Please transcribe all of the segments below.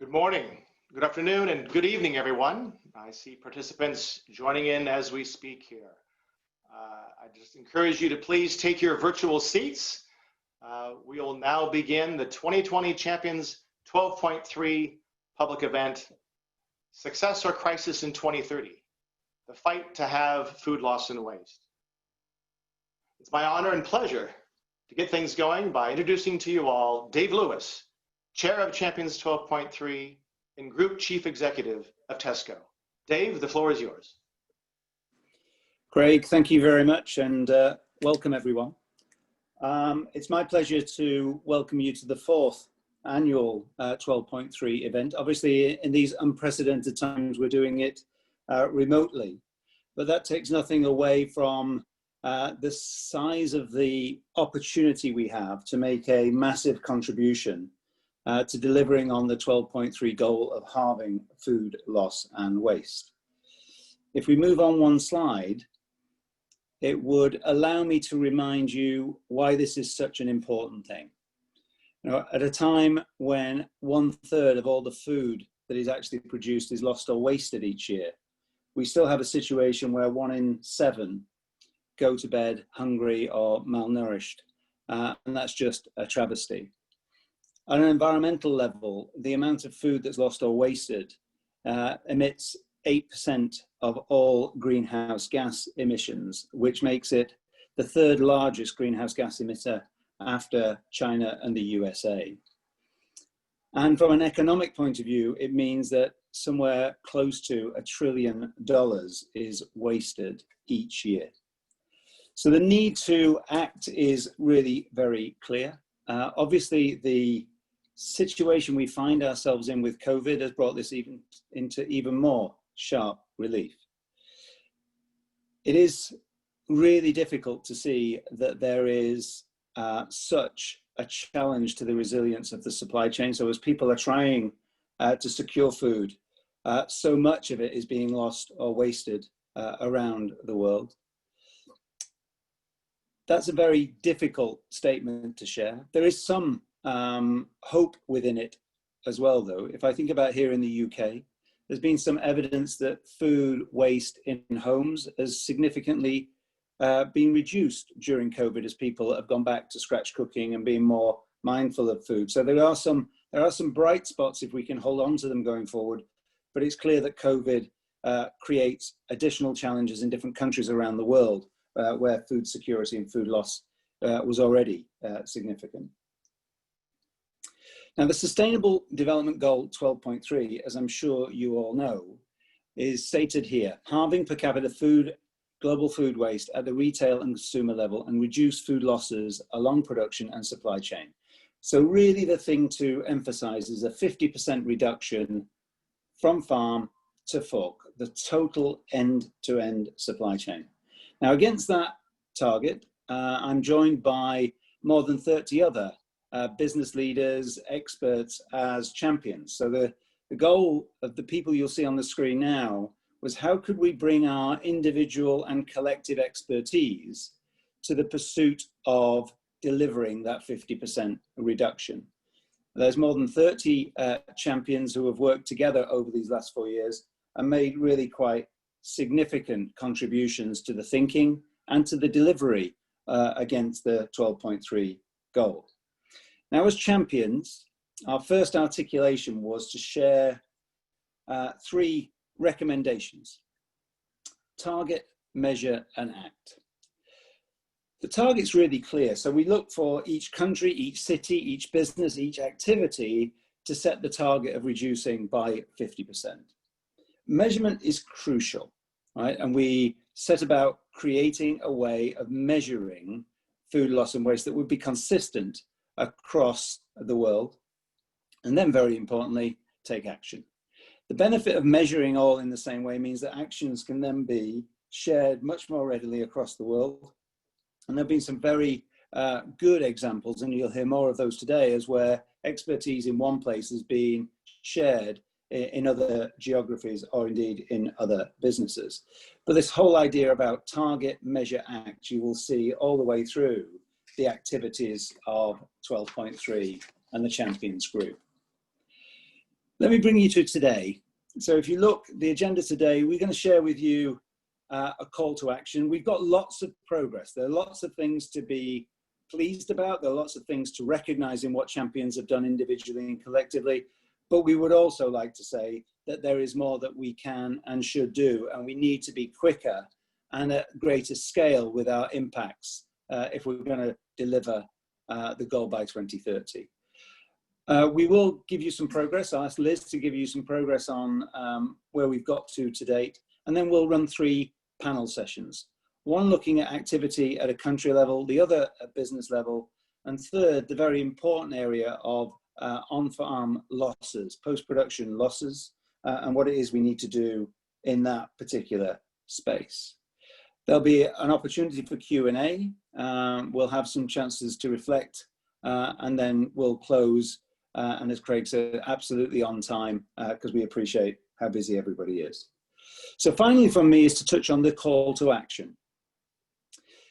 Good morning, good afternoon, and good evening, everyone. I see participants joining in as we speak here. I just encourage you to please take your virtual seats. We will now begin the 2020 Champions 12.3 public event, Success or Crisis in 2030, the fight to have food loss and waste. It's my honor and pleasure to get things going by introducing to you all Dave Lewis, Chair of Champions 12.3 and Group Chief Executive of Tesco. Dave, the floor is yours. Craig, thank you very much, and welcome everyone. It's my pleasure to welcome you to the fourth annual 12.3 event. Obviously, in these unprecedented times, we're doing it remotely, but that takes nothing away from the size of the opportunity we have to make a massive contribution to delivering on the 12.3 goal of halving food loss and waste. If we move on one slide, it would allow me to remind you why this is such an important thing. You know, at a time when 1/3 of all the food that is actually produced is lost or wasted each year, we still have a situation where 1 in 7 go to bed hungry or malnourished, and that's just a travesty. On an environmental level, the amount of food that's lost or wasted emits 8% of all greenhouse gas emissions, which makes it the 3rd largest greenhouse gas emitter after China and the USA. And from an economic point of view, it means that somewhere close to $1 trillion is wasted each year. So the need to act is really very clear. Obviously, the situation we find ourselves in with COVID has brought this into even more sharp relief. It is really difficult to see that there is such a challenge to the resilience of the supply chain. So as people are trying to secure food, so much of it is being lost or wasted around the world. That's a very difficult statement to share. There is some hope within it as well, though. If I think about here in the UK, there's been some evidence that food waste in homes has significantly been reduced during COVID as people have gone back to scratch cooking and being more mindful of food. So there are some bright spots if we can hold on to them going forward, but it's clear that COVID creates additional challenges in different countries around the world where food security and food loss was already significant. Now, the Sustainable Development Goal 12.3, as I'm sure you all know, is stated here: halving per capita global food waste at the retail and consumer level and reduce food losses along production and supply chain. So really the thing to emphasize is a 50% reduction from farm to fork, the total end-to-end supply chain. Now, against that target, I'm joined by more than 30 other business leaders, experts as champions. So the goal of the people you'll see on the screen now was how could we bring our individual and collective expertise to the pursuit of delivering that 50% reduction. There's more than 30 champions who have worked together over these last 4 years and made really quite significant contributions to the thinking and to the delivery against the 12.3 goal. Now, as champions, our first articulation was to share 3 recommendations: target, measure, and act. The target's really clear. So we look for each country, each city, each business, each activity to set the target of reducing by 50%. Measurement is crucial, right? And we set about creating a way of measuring food loss and waste that would be consistent across the world, and then very importantly, take action. The benefit of measuring all in the same way means that actions can then be shared much more readily across the world. And there have been some very good examples, and you'll hear more of those today, as where expertise in one place is being shared in other geographies or indeed in other businesses. But this whole idea about target, measure, act, you will see all the way through the activities of 12.3 and the Champions Group. Let me bring you to today. So if you look at the agenda today, we're going to share with you a call to action. We've got lots of progress. There are lots of things to be pleased about. There are lots of things to recognize in what champions have done individually and collectively. But we would also like to say that there is more that we can and should do, and we need to be quicker and at greater scale with our impacts if we're going to deliver the goal by 2030. We will give you some progress. I'll ask Liz to give you some progress on where we've got to date, and then we'll run 3 panel sessions. One looking at activity at a country level, the other at business level, and third, the very important area of on-farm losses, post-production losses, and what it is we need to do in that particular space. There'll be an opportunity for Q&A. We'll have some chances to reflect, and then we'll close. And as Craig said, absolutely on time, because we appreciate how busy everybody is. So finally from me is to touch on the call to action.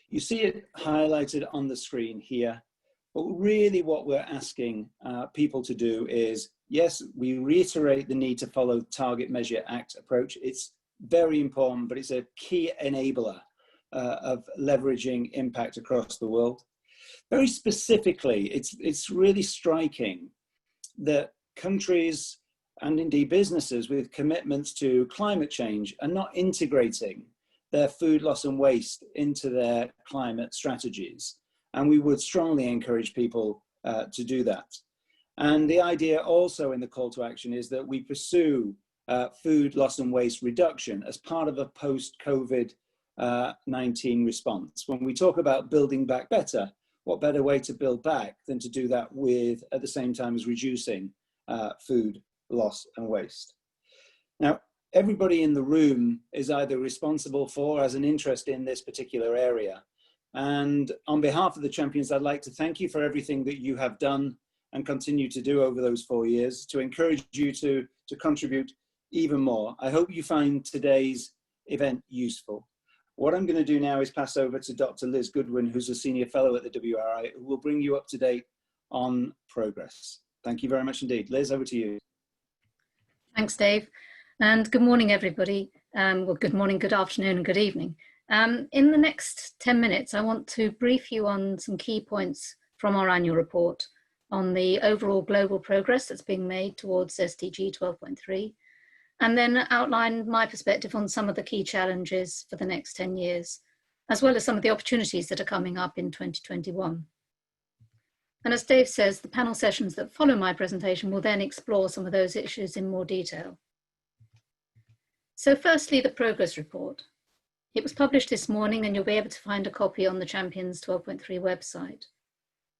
You see it highlighted on the screen here, but really what we're asking people to do is, yes, we reiterate the need to follow Target Measure Act approach. It's very important, but it's a key enabler of leveraging impact across the world. Very specifically, it's really striking that countries and indeed businesses with commitments to climate change are not integrating their food loss and waste into their climate strategies. And we would strongly encourage people to do that. And the idea also in the call to action is that we pursue food loss and waste reduction as part of a post-COVID-19 response. When we talk about building back better, what better way to build back than to do that with, at the same time as reducing food loss and waste. Now, everybody in the room is either responsible for, has an interest in this particular area. And on behalf of the champions, I'd like to thank you for everything that you have done and continue to do over those 4 years, to encourage you to contribute even more. I hope you find today's event useful. What I'm going to do now is pass over to Dr. Liz Goodwin, who's a senior fellow at the WRI, who will bring you up to date on progress. Thank you very much indeed. Liz, over to you. Thanks, Dave. And good morning, everybody. Well, good morning, good afternoon, and good evening. In the next 10 minutes, I want to brief you on some key points from our annual report on the overall global progress that's being made towards SDG 12.3, and then outline my perspective on some of the key challenges for the next 10 years, as well as some of the opportunities that are coming up in 2021. And as Dave says, the panel sessions that follow my presentation will then explore some of those issues in more detail. So firstly, the progress report. It was published this morning and you'll be able to find a copy on the Champions 12.3 website.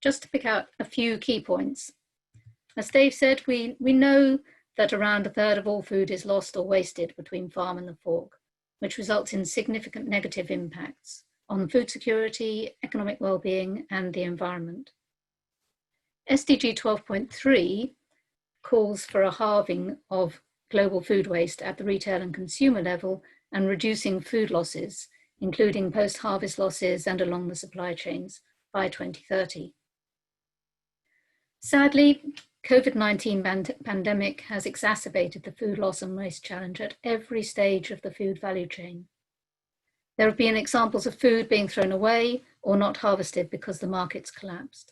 Just to pick out a few key points. As Dave said, we know that around a third of all food is lost or wasted between farm and the fork, which results in significant negative impacts on food security, economic well-being, and the environment. SDG 12.3 calls for a halving of global food waste at the retail and consumer level and reducing food losses, including post-harvest losses and along the supply chains, by 2030. Sadly, COVID-19 pandemic has exacerbated the food loss and waste challenge at every stage of the food value chain. There have been examples of food being thrown away or not harvested because the markets collapsed.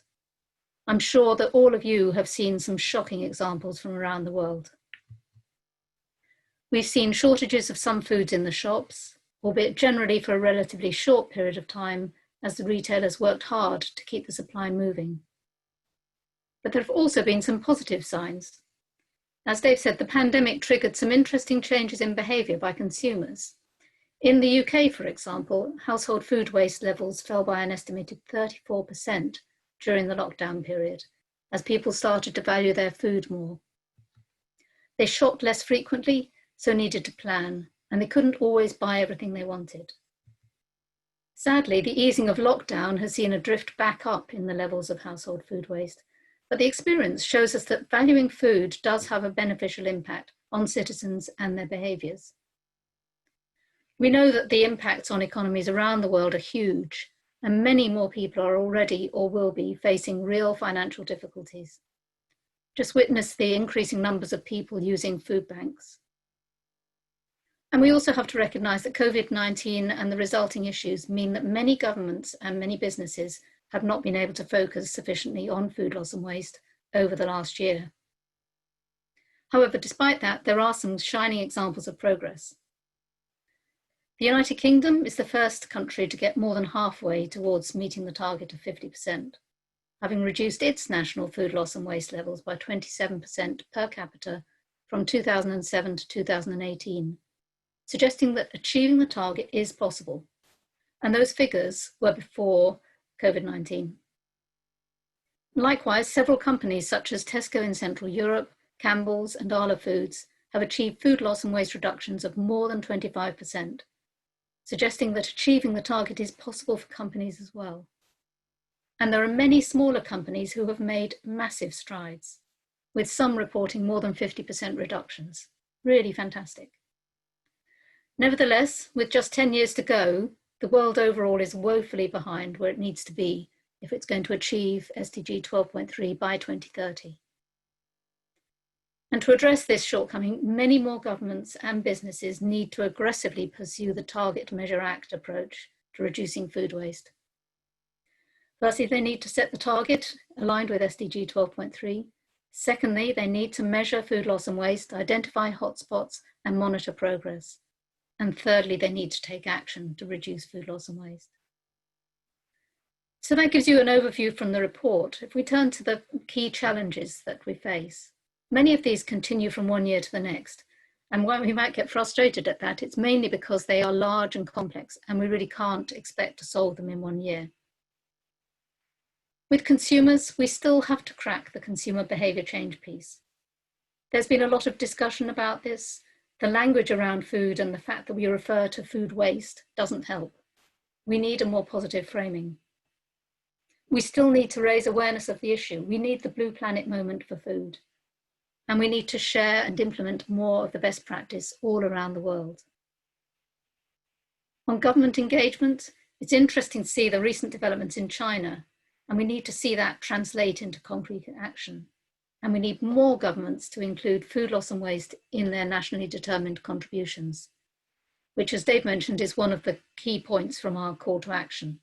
I'm sure that all of you have seen some shocking examples from around the world. We've seen shortages of some foods in the shops, albeit generally for a relatively short period of time as the retailers worked hard to keep the supply moving. But there have also been some positive signs. As Dave said, the pandemic triggered some interesting changes in behaviour by consumers. In the UK, for example, household food waste levels fell by an estimated 34% during the lockdown period, as people started to value their food more. They shopped less frequently, so needed to plan, and they couldn't always buy everything they wanted. Sadly, the easing of lockdown has seen a drift back up in the levels of household food waste, but the experience shows us that valuing food does have a beneficial impact on citizens and their behaviours. We know that the impacts on economies around the world are huge, and many more people are already or will be facing real financial difficulties. Just witness the increasing numbers of people using food banks. And we also have to recognise that COVID-19 and the resulting issues mean that many governments and many businesses have not been able to focus sufficiently on food loss and waste over the last year. However, despite that, there are some shining examples of progress. The United Kingdom is the first country to get more than halfway towards meeting the target of 50%, having reduced its national food loss and waste levels by 27% per capita from 2007 to 2018, suggesting that achieving the target is possible. And those figures were before COVID-19. Likewise, several companies such as Tesco in Central Europe, Campbell's and Arla Foods have achieved food loss and waste reductions of more than 25%, suggesting that achieving the target is possible for companies as well. And there are many smaller companies who have made massive strides, with some reporting more than 50% reductions. Really fantastic. Nevertheless, with just 10 years to go, the world overall is woefully behind where it needs to be if it's going to achieve SDG 12.3 by 2030. And to address this shortcoming, many more governments and businesses need to aggressively pursue the Target, Measure, Act approach to reducing food waste. Firstly, they need to set the target aligned with SDG 12.3. Secondly, they need to measure food loss and waste, identify hotspots and monitor progress. And thirdly, they need to take action to reduce food loss and waste. So that gives you an overview from the report. If we turn to the key challenges that we face, many of these continue from one year to the next. And while we might get frustrated at that, it's mainly because they are large and complex and we really can't expect to solve them in 1 year. With consumers, we still have to crack the consumer behaviour change piece. There's been a lot of discussion about this. The language around food and the fact that we refer to food waste doesn't help. We need a more positive framing. We still need to raise awareness of the issue. We need the Blue Planet moment for food. And we need to share and implement more of the best practice all around the world. On government engagement, it's interesting to see the recent developments in China, and we need to see that translate into concrete action. And we need more governments to include food loss and waste in their nationally determined contributions, which, as Dave mentioned, is one of the key points from our call to action.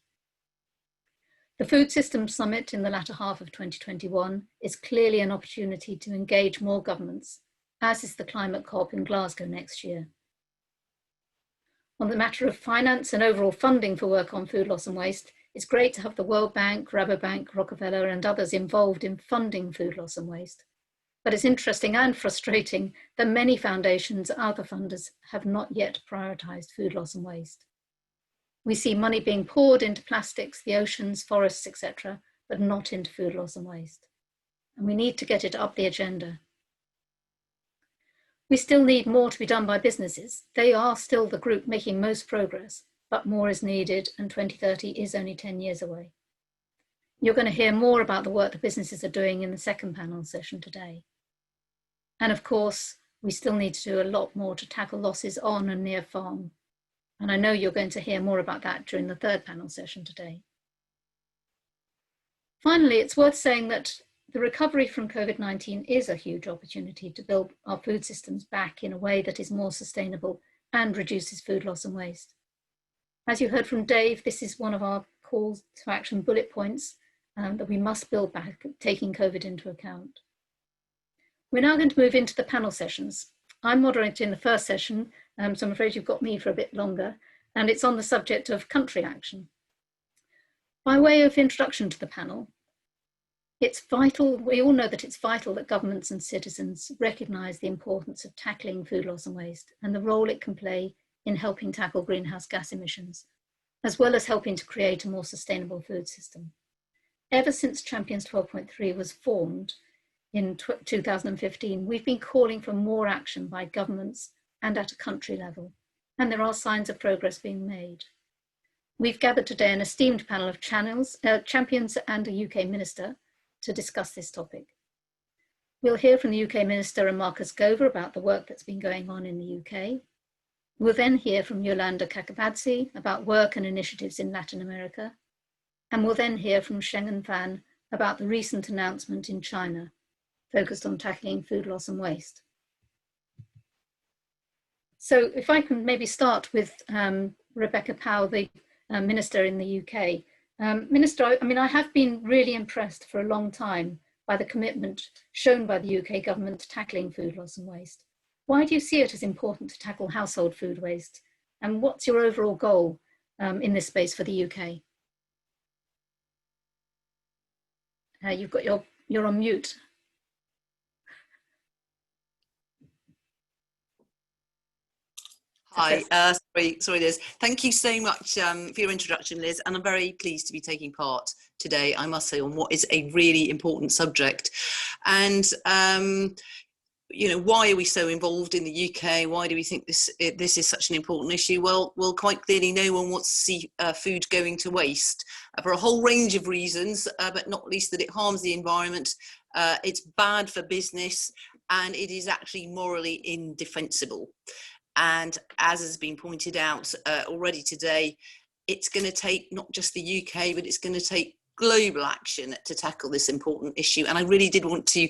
The Food Systems Summit in the latter half of 2021 is clearly an opportunity to engage more governments, as is the Climate COP in Glasgow next year. On the matter of finance and overall funding for work on food loss and waste, it's great to have the World Bank, Rabobank, Rockefeller and others involved in funding food loss and waste. But it's interesting and frustrating that many foundations and other funders have not yet prioritised food loss and waste. We see money being poured into plastics, the oceans, forests, etc., but not into food loss and waste. And we need to get it up the agenda. We still need more to be done by businesses. They are still the group making most progress, but more is needed, and 2030 is only 10 years away. You're going to hear more about the work the businesses are doing in the second panel session today. And of course, we still need to do a lot more to tackle losses on and near farm. And I know you're going to hear more about that during the third panel session today. Finally, it's worth saying that the recovery from COVID-19 is a huge opportunity to build our food systems back in a way that is more sustainable and reduces food loss and waste. As you heard from Dave, this is one of our calls to action bullet points that we must build back, taking COVID into account. We're now going to move into the panel sessions. I'm moderating the first session, so I'm afraid you've got me for a bit longer, and it's on the subject of country action. By way of introduction to the panel, it's vital, we all know that it's vital that governments and citizens recognise the importance of tackling food loss and waste and the role it can play in helping tackle greenhouse gas emissions, as well as helping to create a more sustainable food system. Ever since Champions 12.3 was formed in 2015, we've been calling for more action by governments and at a country level, and there are signs of progress being made. We've gathered today an esteemed panel of champions and a UK minister to discuss this topic. We'll hear from the UK Minister and Marcus Gover about the work that's been going on in the UK. We'll then hear from Yolanda Kakabadze about work and initiatives in Latin America. And we'll then hear from Shengen Fan about the recent announcement in China focused on tackling food loss and waste. So if I can maybe start with Rebecca Powell, the Minister in the UK. Minister, I mean, I have been really impressed for a long time by the commitment shown by the UK government to tackling food loss and waste. Why do you see it as important to tackle household food waste? And what's your overall goal in this space for the UK? You've got you're on mute. Hi, sorry Liz. Thank you so much for your introduction, Liz, and I'm very pleased to be taking part today, I must say, on what is a really important subject. And you know, why are we so involved in the UK? Why do we think this is such an important issue? Well, quite clearly, no one wants to see food going to waste for a whole range of reasons, but not least that it harms the environment. It's bad for business, and it is actually morally indefensible. And as has been pointed out already today, it's going to take not just the UK, but it's going to take global action to tackle this important issue. And I really did want to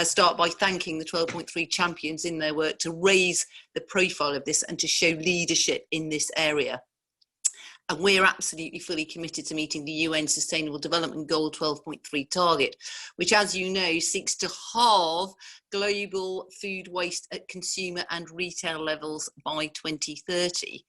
start by thanking the 12.3 champions in their work to raise the profile of this and to show leadership in this area. And we're absolutely fully committed to meeting the UN Sustainable Development Goal 12.3 target, which, as you know, seeks to halve global food waste at consumer and retail levels by 2030.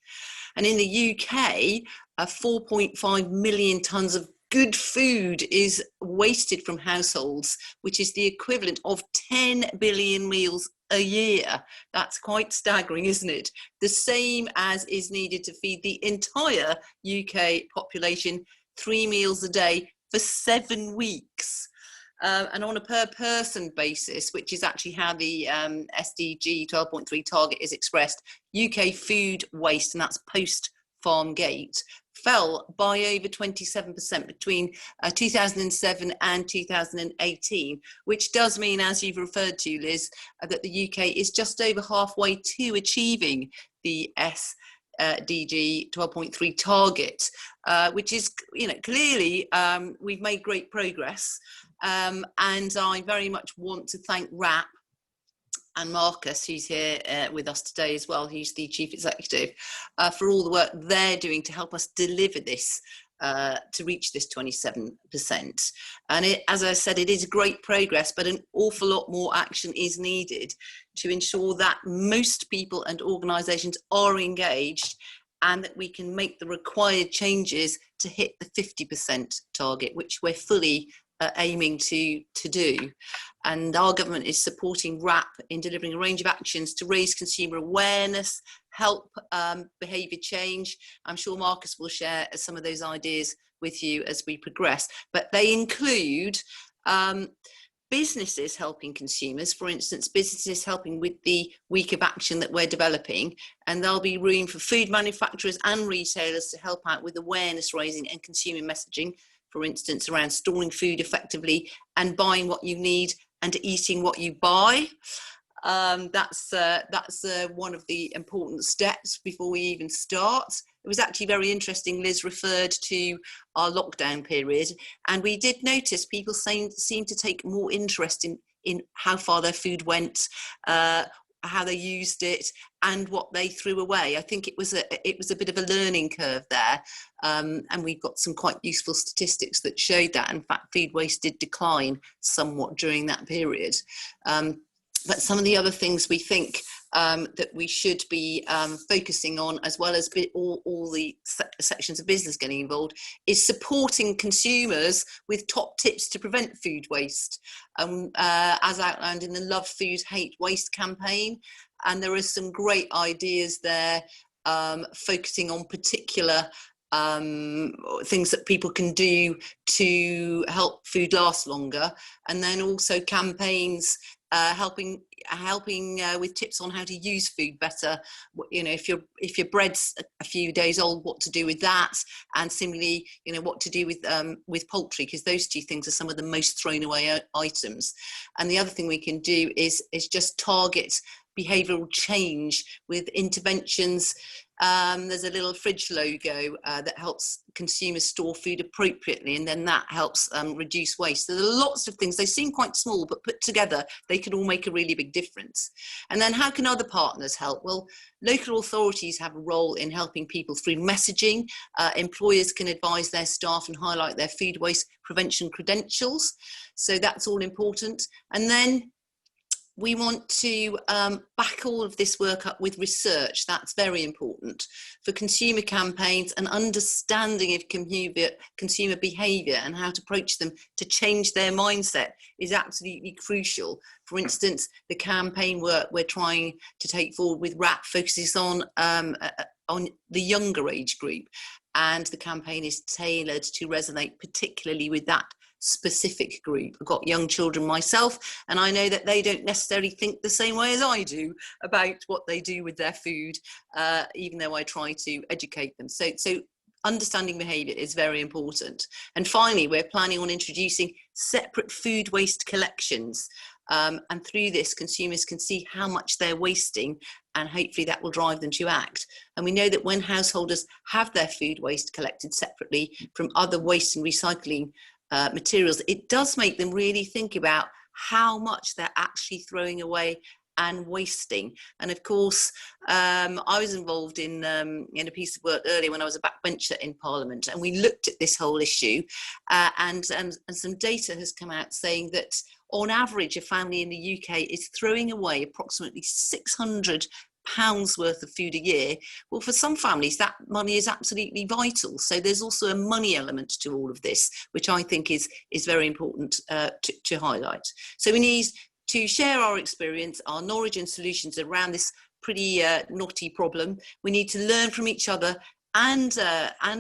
And in the UK, 4.5 million tonnes of good food is wasted from households, which is the equivalent of 10 billion meals a year. That's quite staggering, isn't it? The same as is needed to feed the entire UK population 3 meals a day for 7 weeks. And on a per person basis, which is actually how the SDG 12.3 target is expressed, UK food waste, and that's post farm gate, fell by over 27% between 2007 and 2018, which does mean, as you've referred to, Liz, that the UK is just over halfway to achieving the SDG 12.3 target, which is, you know, clearly we've made great progress. And I very much want to thank RAP and Marcus, who's here with us today as well, who's the Chief Executive, for all the work they're doing to help us deliver this, to reach this 27%. And it, as I said, it is great progress, but an awful lot more action is needed to ensure that most people and organisations are engaged and that we can make the required changes to hit the 50% target, which we're fully aiming to do. And our government is supporting RAP in delivering a range of actions to raise consumer awareness, help behaviour change. I'm sure Marcus will share some of those ideas with you as we progress, but they include businesses helping consumers, for instance, businesses helping with the week of action that we're developing, and there'll be room for food manufacturers and retailers to help out with awareness raising and consumer messaging, for instance, around storing food effectively and buying what you need and eating what you buy. That's one of the important steps before we even start. It was actually very interesting, Liz referred to our lockdown period, and we did notice people seem to take more interest in how far their food went, how they used it, and what they threw away. I think it was a bit of a learning curve there, and we've got some quite useful statistics that showed that. In fact, food waste did decline somewhat during that period. But some of the other things we think that we should be focusing on, as well as all the sections of business getting involved, is supporting consumers with top tips to prevent food waste, as outlined in the Love Food, Hate Waste campaign. And there are some great ideas there, focusing on particular things that people can do to help food last longer, and then also campaigns helping with tips on how to use food better. You know, if your bread's a few days old, what to do with that, and similarly, you know, what to do with poultry, because those two things are some of the most thrown away items. And the other thing we can do is just target behavioural change with interventions there's a little fridge logo that helps consumers store food appropriately, and then that helps reduce waste. So there are lots of things. They seem quite small, but put together, they can all make a really big difference. And then how can other partners help? Well, local authorities have a role in helping people through messaging. Employers can advise their staff and highlight their food waste prevention credentials. So that's all important. And then we want to back all of this work up with research. That's very important for consumer campaigns, and understanding of consumer behaviour and how to approach them to change their mindset is absolutely crucial. For instance, the campaign work we're trying to take forward with WRAP focuses on the younger age group, and the campaign is tailored to resonate particularly with that specific group. I've got young children myself, and I know that they don't necessarily think the same way as I do about what they do with their food, even though I try to educate them. So understanding behaviour is very important. And finally, we're planning on introducing separate food waste collections. And through this, consumers can see how much they're wasting, and hopefully that will drive them to act. And we know that when householders have their food waste collected separately from other waste and recycling materials, it does make them really think about how much they're actually throwing away and wasting. And of course, I was involved in a piece of work earlier when I was a backbencher in Parliament, and we looked at this whole issue, and some data has come out saying that on average a family in the UK is throwing away approximately £600 worth of food a year. Well, for some families that money is absolutely vital, so there's also a money element to all of this, which I think is very important to highlight. So we need to share our experience, our knowledge and solutions around this pretty knotty problem. We need to learn from each other and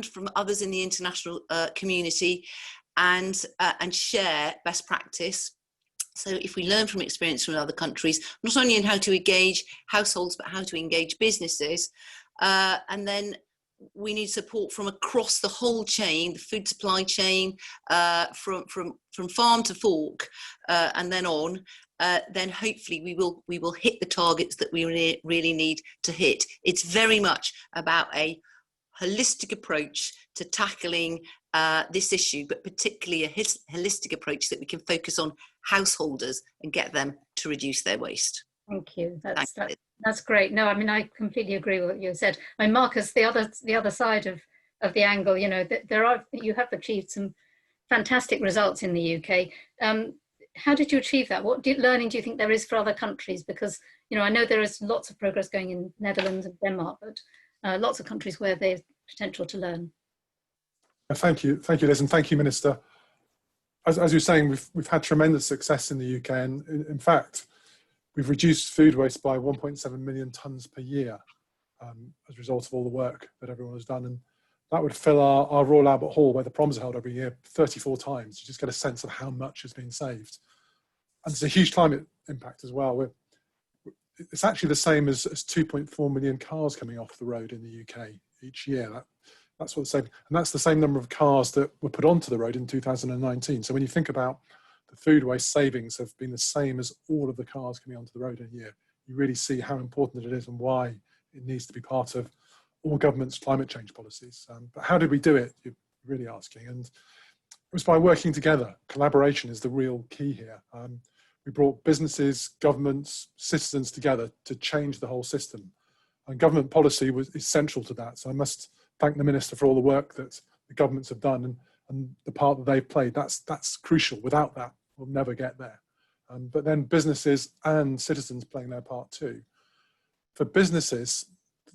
from others in the international community, and share best practice. So if we learn from experience from other countries, not only in how to engage households, but how to engage businesses, and then we need support from across the whole chain, the food supply chain, from farm to fork, and then on, then hopefully we will hit the targets that we really need to hit. It's very much about a holistic approach to tackling this issue, but particularly a holistic approach that we can focus on householders and get them to reduce their waste. Thank you. That's great. No, I mean, I completely agree with what you said. I mean, Marcus, the other side of the angle, you know, you have achieved some fantastic results in the UK. How did you achieve that? What learning do you think there is for other countries? Because, you know, I know there is lots of progress going in Netherlands and Denmark, but lots of countries where there's potential to learn. Thank you, Liz, and thank you, Minister. As you're saying, we've had tremendous success in the UK, and in fact, we've reduced food waste by 1.7 million tonnes per year as a result of all the work that everyone has done. And that would fill our Royal Albert Hall, where the proms are held every year, 34 times. You just get a sense of how much has been saved. And there's a huge climate impact as well. It's actually the same as 2.4 million cars coming off the road in the UK each year. That's what's saved. And that's the same number of cars that were put onto the road in 2019. So when you think about the food waste savings have been the same as all of the cars coming onto the road in a year, you really see how important it is and why it needs to be part of all government's climate change policies. But how did we do it, you're really asking? And it was by working together. Collaboration is the real key here. We brought businesses, governments, citizens together to change the whole system. And government policy is central to that. So I must thank the Minister for all the work that the governments have done and the part that they've played. That's crucial. Without that, we'll never get there. But then businesses and citizens playing their part too. For businesses,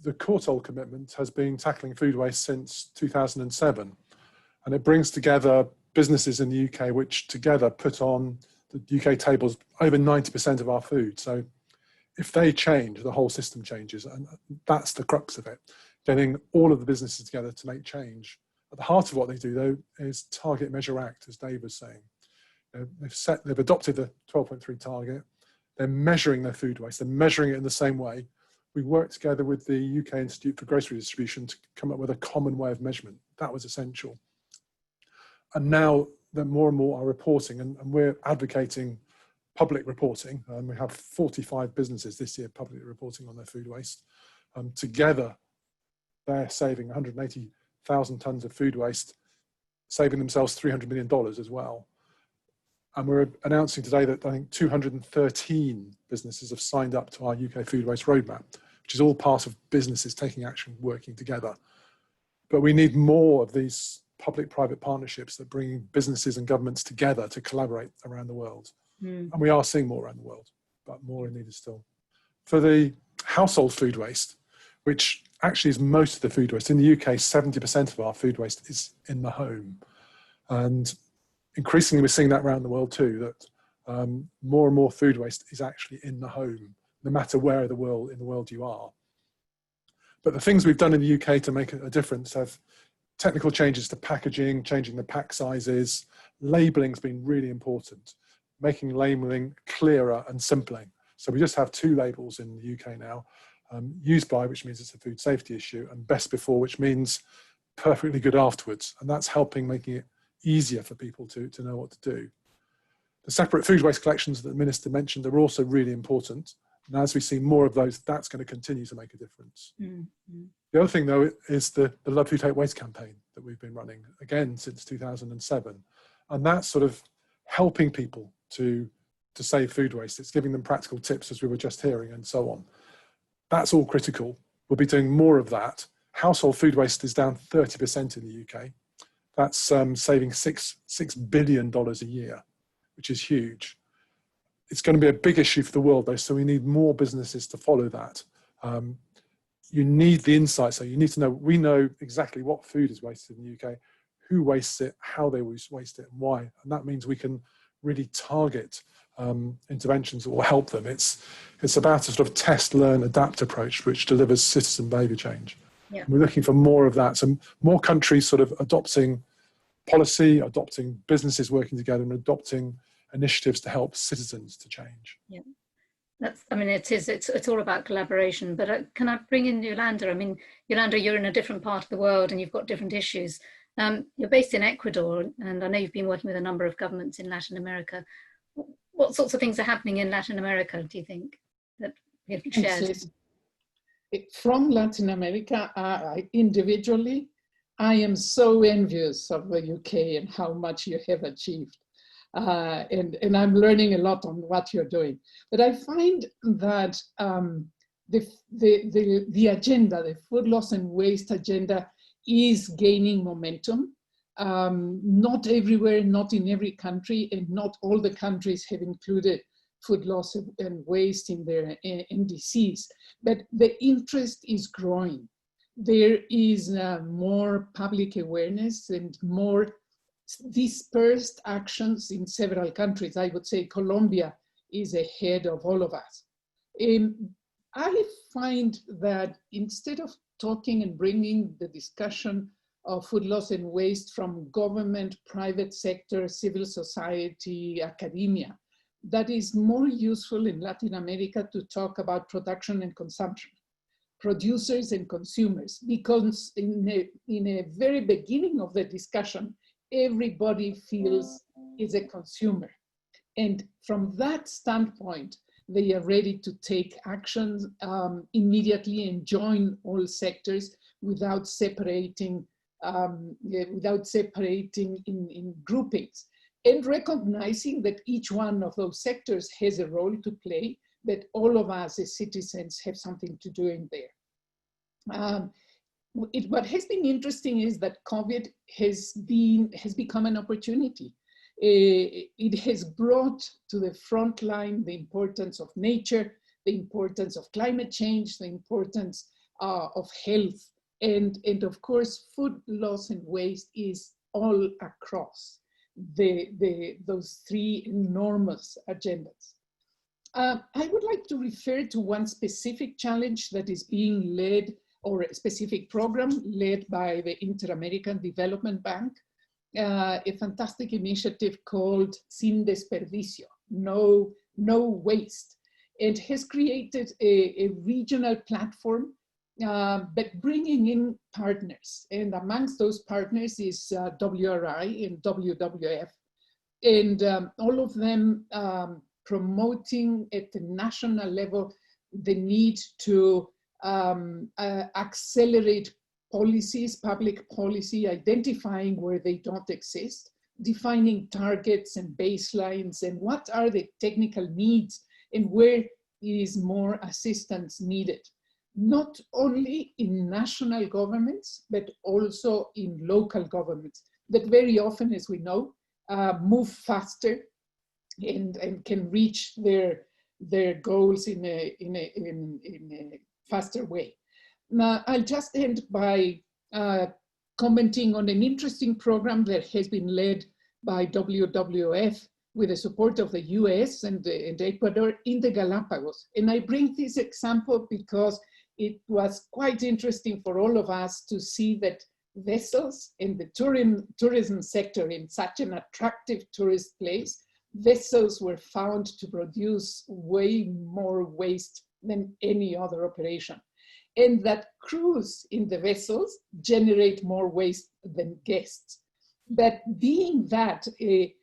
the Courtauld commitment has been tackling food waste since 2007. And it brings together businesses in the UK, which together put on the UK tables over 90% of our food. So if they change, the whole system changes. And that's the crux of it. Getting all of the businesses together to make change. At the heart of what they do, though, is target, measure, act, as Dave was saying. They've adopted the 12.3 target. They're measuring their food waste. They're measuring it in the same way. We worked together with the UK Institute for Grocery Distribution to come up with a common way of measurement. That was essential. And now that more and more are reporting, and we're advocating public reporting. We have 45 businesses this year publicly reporting on their food waste. Together, they're saving 180,000 tons of food waste, saving themselves $300 million as well. And we're announcing today that I think 213 businesses have signed up to our UK food waste roadmap, which is all part of businesses taking action, working together. But we need more of these public-private partnerships that bring businesses and governments together to collaborate around the world. And we are seeing more around the world, but more are needed still. For the household food waste, which actually is most of the food waste, in the UK, 70% of our food waste is in the home. And increasingly, we're seeing that around the world too, that more and more food waste is actually in the home, no matter where in the world you are. But the things we've done in the UK to make a difference have technical changes to packaging, changing the pack sizes. Labelling's been really important, making labelling clearer and simpler. So we just have 2 labels in the UK now, used by, which means it's a food safety issue, and best before, which means perfectly good afterwards. And that's helping making it easier for people to know what to do. The separate food waste collections that the Minister mentioned are also really important. And as we see more of those, that's going to continue to make a difference. The other thing, though, is the Love Food Hate Waste campaign that we've been running, again, since 2007. And that's sort of helping people to save food waste. It's giving them practical tips, as we were just hearing, and so on. That's all critical. We'll be doing more of that. Household food waste is down 30% in the UK. That's saving $6 billion a year, which is huge. It's going to be a big issue for the world, though, so we need more businesses to follow that. You need the insights, so you need to know, we know exactly what food is wasted in the UK, who wastes it, how they waste it, and why. And that means we can really target interventions that will help them. It's about a sort of test, learn, adapt approach, which delivers citizen behaviour change. Yeah. We're looking for more of that. So more countries sort of adopting policy, adopting businesses working together, and adopting initiatives to help citizens to change. Yeah, it's all about collaboration. But can I bring in Yolanda? I mean, Yolanda, you're in a different part of the world and you've got different issues. You're based in Ecuador, and I know you've been working with a number of governments in Latin America. What sorts of things are happening in Latin America, do you think, that you've shared? From Latin America, individually, I am so envious of the UK and how much you have achieved. And I'm learning a lot on what you're doing. But I find that the agenda, the food loss and waste agenda, is gaining momentum. Not everywhere, not in every country, and not all the countries have included food loss and waste in their NDCs. But the interest is growing. There is more public awareness and more dispersed actions in several countries. I would say Colombia is ahead of all of us. I find that instead of talking and bringing the discussion of food loss and waste from government, private sector, civil society, academia, that is more useful in Latin America to talk about production and consumption, producers and consumers, because in a very beginning of the discussion, everybody feels is a consumer. And from that standpoint, they are ready to take actions immediately and join all sectors without separating in groupings, and recognizing that each one of those sectors has a role to play, that all of us as citizens have something to do in there. What has been interesting is that COVID has become an opportunity. It has brought to the front line the importance of nature, the importance of climate change, the importance of health, and of course, food loss and waste is all across those 3 enormous agendas. I would like to refer to one specific challenge that is being led, or a specific program led by the Inter-American Development Bank, a fantastic initiative called Sin Desperdicio, no waste. It has created a regional platform, but bringing in partners. And amongst those partners is WRI and WWF. And all of them promoting at the national level the need to accelerate policies, public policy, identifying where they don't exist, defining targets and baselines, and what are the technical needs and where is more assistance needed, not only in national governments, but also in local governments that very often, as we know, move faster and can reach their goals in a faster way. Now, I'll just end by commenting on an interesting program that has been led by WWF with the support of the US and Ecuador in the Galapagos. And I bring this example because it was quite interesting for all of us to see that vessels in the tourism sector in such an attractive tourist place, vessels were found to produce way more waste than any other operation. And that crews in the vessels generate more waste than guests. But being that a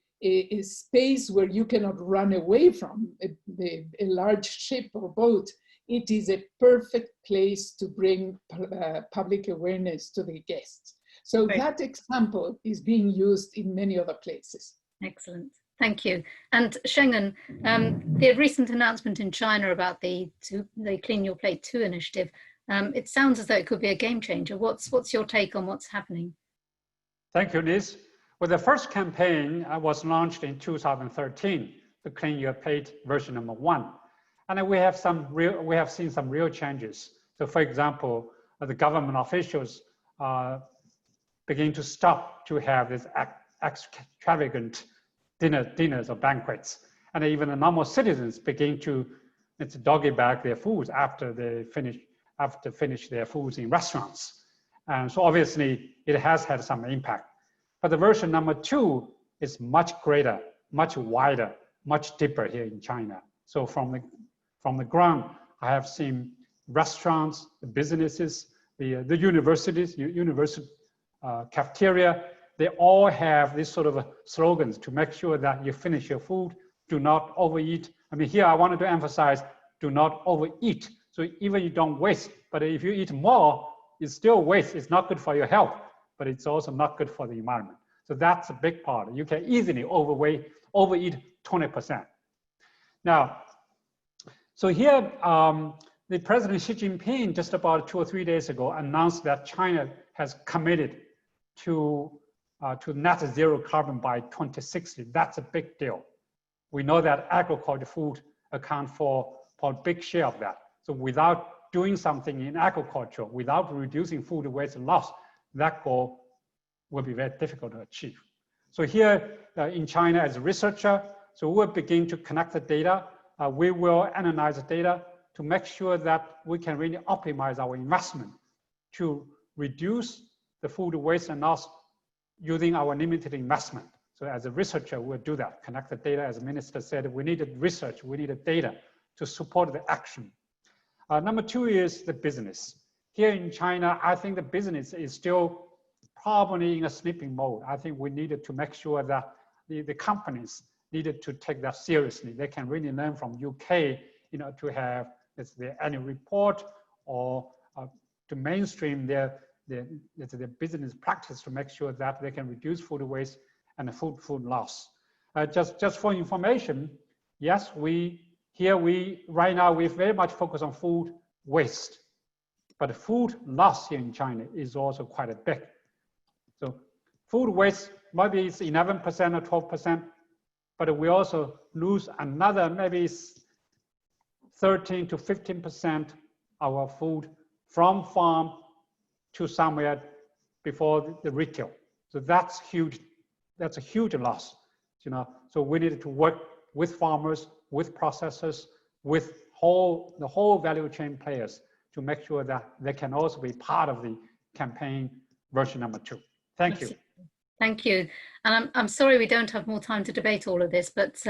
space where you cannot run away from a large ship or boat, it is a perfect place to bring public awareness to the guests. So Great. that example is being used in many other places. Excellent. Thank you. And Shengen, the recent announcement in China about the Clean Your Plate 2 initiative, it sounds as though it could be a game changer. What's your take on what's happening? Thank you, Liz. Well, the first campaign was launched in 2013, the Clean Your Plate version #1. And we have seen some real changes. So for example, the government officials begin to stop to have this extravagant dinners or banquets. And even the normal citizens begin to doggy bag their foods after they finish their foods in restaurants. And so obviously it has had some impact. But the version #2 is much greater, much wider, much deeper here in China. So from the ground, I have seen restaurants, the businesses, the universities, university cafeteria, they all have this sort of slogans to make sure that you finish your food, do not overeat. I mean, here I wanted to emphasize, do not overeat. So even you don't waste, but if you eat more, it's still waste. It's not good for your health, but it's also not good for the environment. So that's a big part. You can easily overeat 20%. Now, so here, the President Xi Jinping just about 2 or 3 days ago announced that China has committed to net zero carbon by 2060. That's a big deal. We know that agriculture food account for a big share of that. So without doing something in agriculture, without reducing food waste and loss, that goal will be very difficult to achieve. So here in China as a researcher, so we'll begin to connect the data. We will analyze the data to make sure that we can really optimize our investment to reduce the food waste and loss using our limited investment. So as a researcher, we'll do that, connect the data. As the minister said, we needed research, we needed data to support the action. #2 is the business. Here in China, I think the business is still probably in a sleeping mode. I think we needed to make sure that the companies needed to take that seriously. They can really learn from UK, to have their annual report or to mainstream their business practice to make sure that they can reduce food waste and the food loss. Just for information, yes, right now we very much focus on food waste, but food loss here in China is also quite a big. So food waste, maybe it's 11% or 12%, but we also lose another maybe 13 to 15% our food from farm to somewhere before the retail. So that's huge. That's a huge loss, So we needed to work with farmers, with processors, with the whole value chain players to make sure that they can also be part of the campaign version #2. Thank you. Thank you. And I'm sorry we don't have more time to debate all of this, but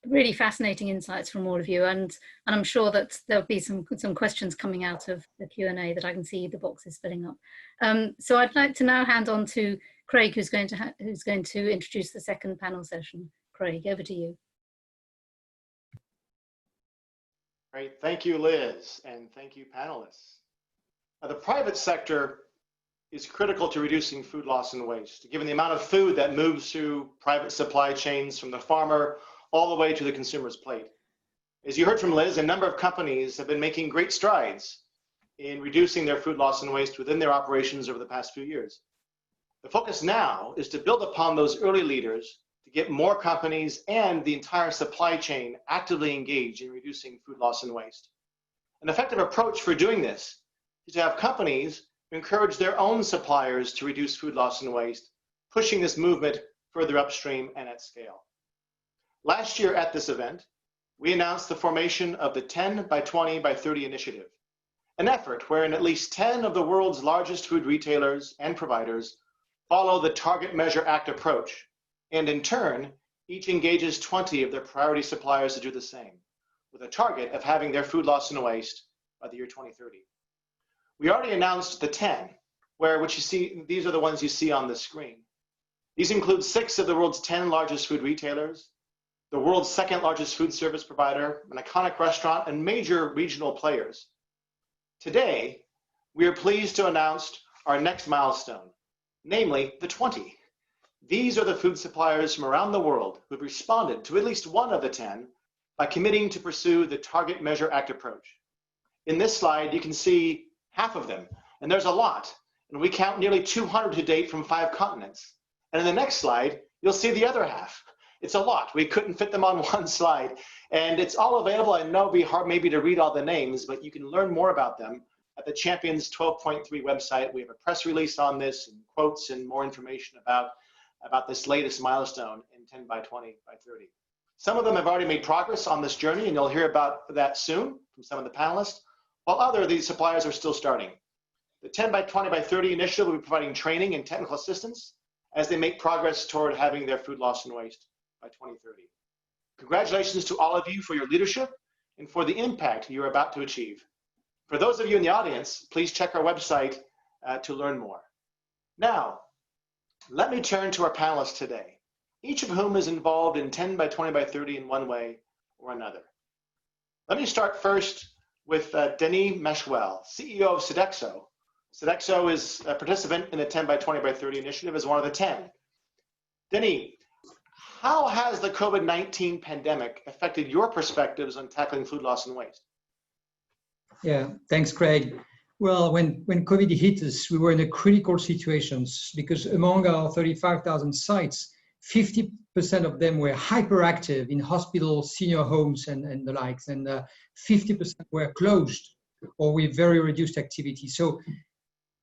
really fascinating insights from all of you. And I'm sure that there'll be some questions coming out of the Q&A that I can see the boxes filling up. So I'd like to now hand on to Craig, who's going to introduce the second panel session. Craig, over to you. Great, thank you, Liz, and thank you, panelists. The private sector is critical to reducing food loss and waste, given the amount of food that moves through private supply chains from the farmer all the way to the consumer's plate. As you heard from Liz, a number of companies have been making great strides in reducing their food loss and waste within their operations over the past few years. The focus now is to build upon those early leaders to get more companies and the entire supply chain actively engaged in reducing food loss and waste. An effective approach for doing this is to have companies encourage their own suppliers to reduce food loss and waste, pushing this movement further upstream and at scale. Last year at this event, we announced the formation of the 10 by 20 by 30 initiative, an effort wherein at least 10 of the world's largest food retailers and providers follow the Target Measure Act approach, and in turn, each engages 20 of their priority suppliers to do the same, with a target of having their food loss and waste by the year 2030. We already announced the 10, which you see, these are the ones you see on the screen. These include 6 of the world's 10 largest food retailers, the world's 2nd largest food service provider, an iconic restaurant, and major regional players. Today, we are pleased to announce our next milestone, namely the 20. These are the food suppliers from around the world who have responded to at least one of the 10 by committing to pursue the Target Measure Act approach. In this slide, you can see half of them, and there's a lot, and we count nearly 200 to date from 5 continents. And in the next slide, you'll see the other half. It's a lot. We couldn't fit them on one slide, and it's all available. I know it'd be hard maybe to read all the names, but you can learn more about them at the Champions 12.3 website. We have a press release on this and quotes and more information about this latest milestone in 10 by 20 by 30. Some of them have already made progress on this journey, and you'll hear about that soon from some of the panelists, while other of these suppliers are still starting. The 10 by 20 by 30 initiative will be providing training and technical assistance as they make progress toward having their food loss and waste by 2030. Congratulations to all of you for your leadership and for the impact you're about to achieve. For those of you in the audience, please check our website to learn more. Now, let me turn to our panelists today, each of whom is involved in 10 by 20 by 30 in one way or another. Let me start first with Denis Meshwell, CEO of Sodexo. Sodexo is a participant in the 10 by 20 by 30 initiative as one of the 10. Denis, how has the COVID-19 pandemic affected your perspectives on tackling food loss and waste? Yeah, thanks, Craig. Well, when COVID hit us, we were in a critical situation because among our 35,000 sites, 50% of them were hyperactive in hospitals, senior homes, and the likes, and 50% were closed or with very reduced activity. So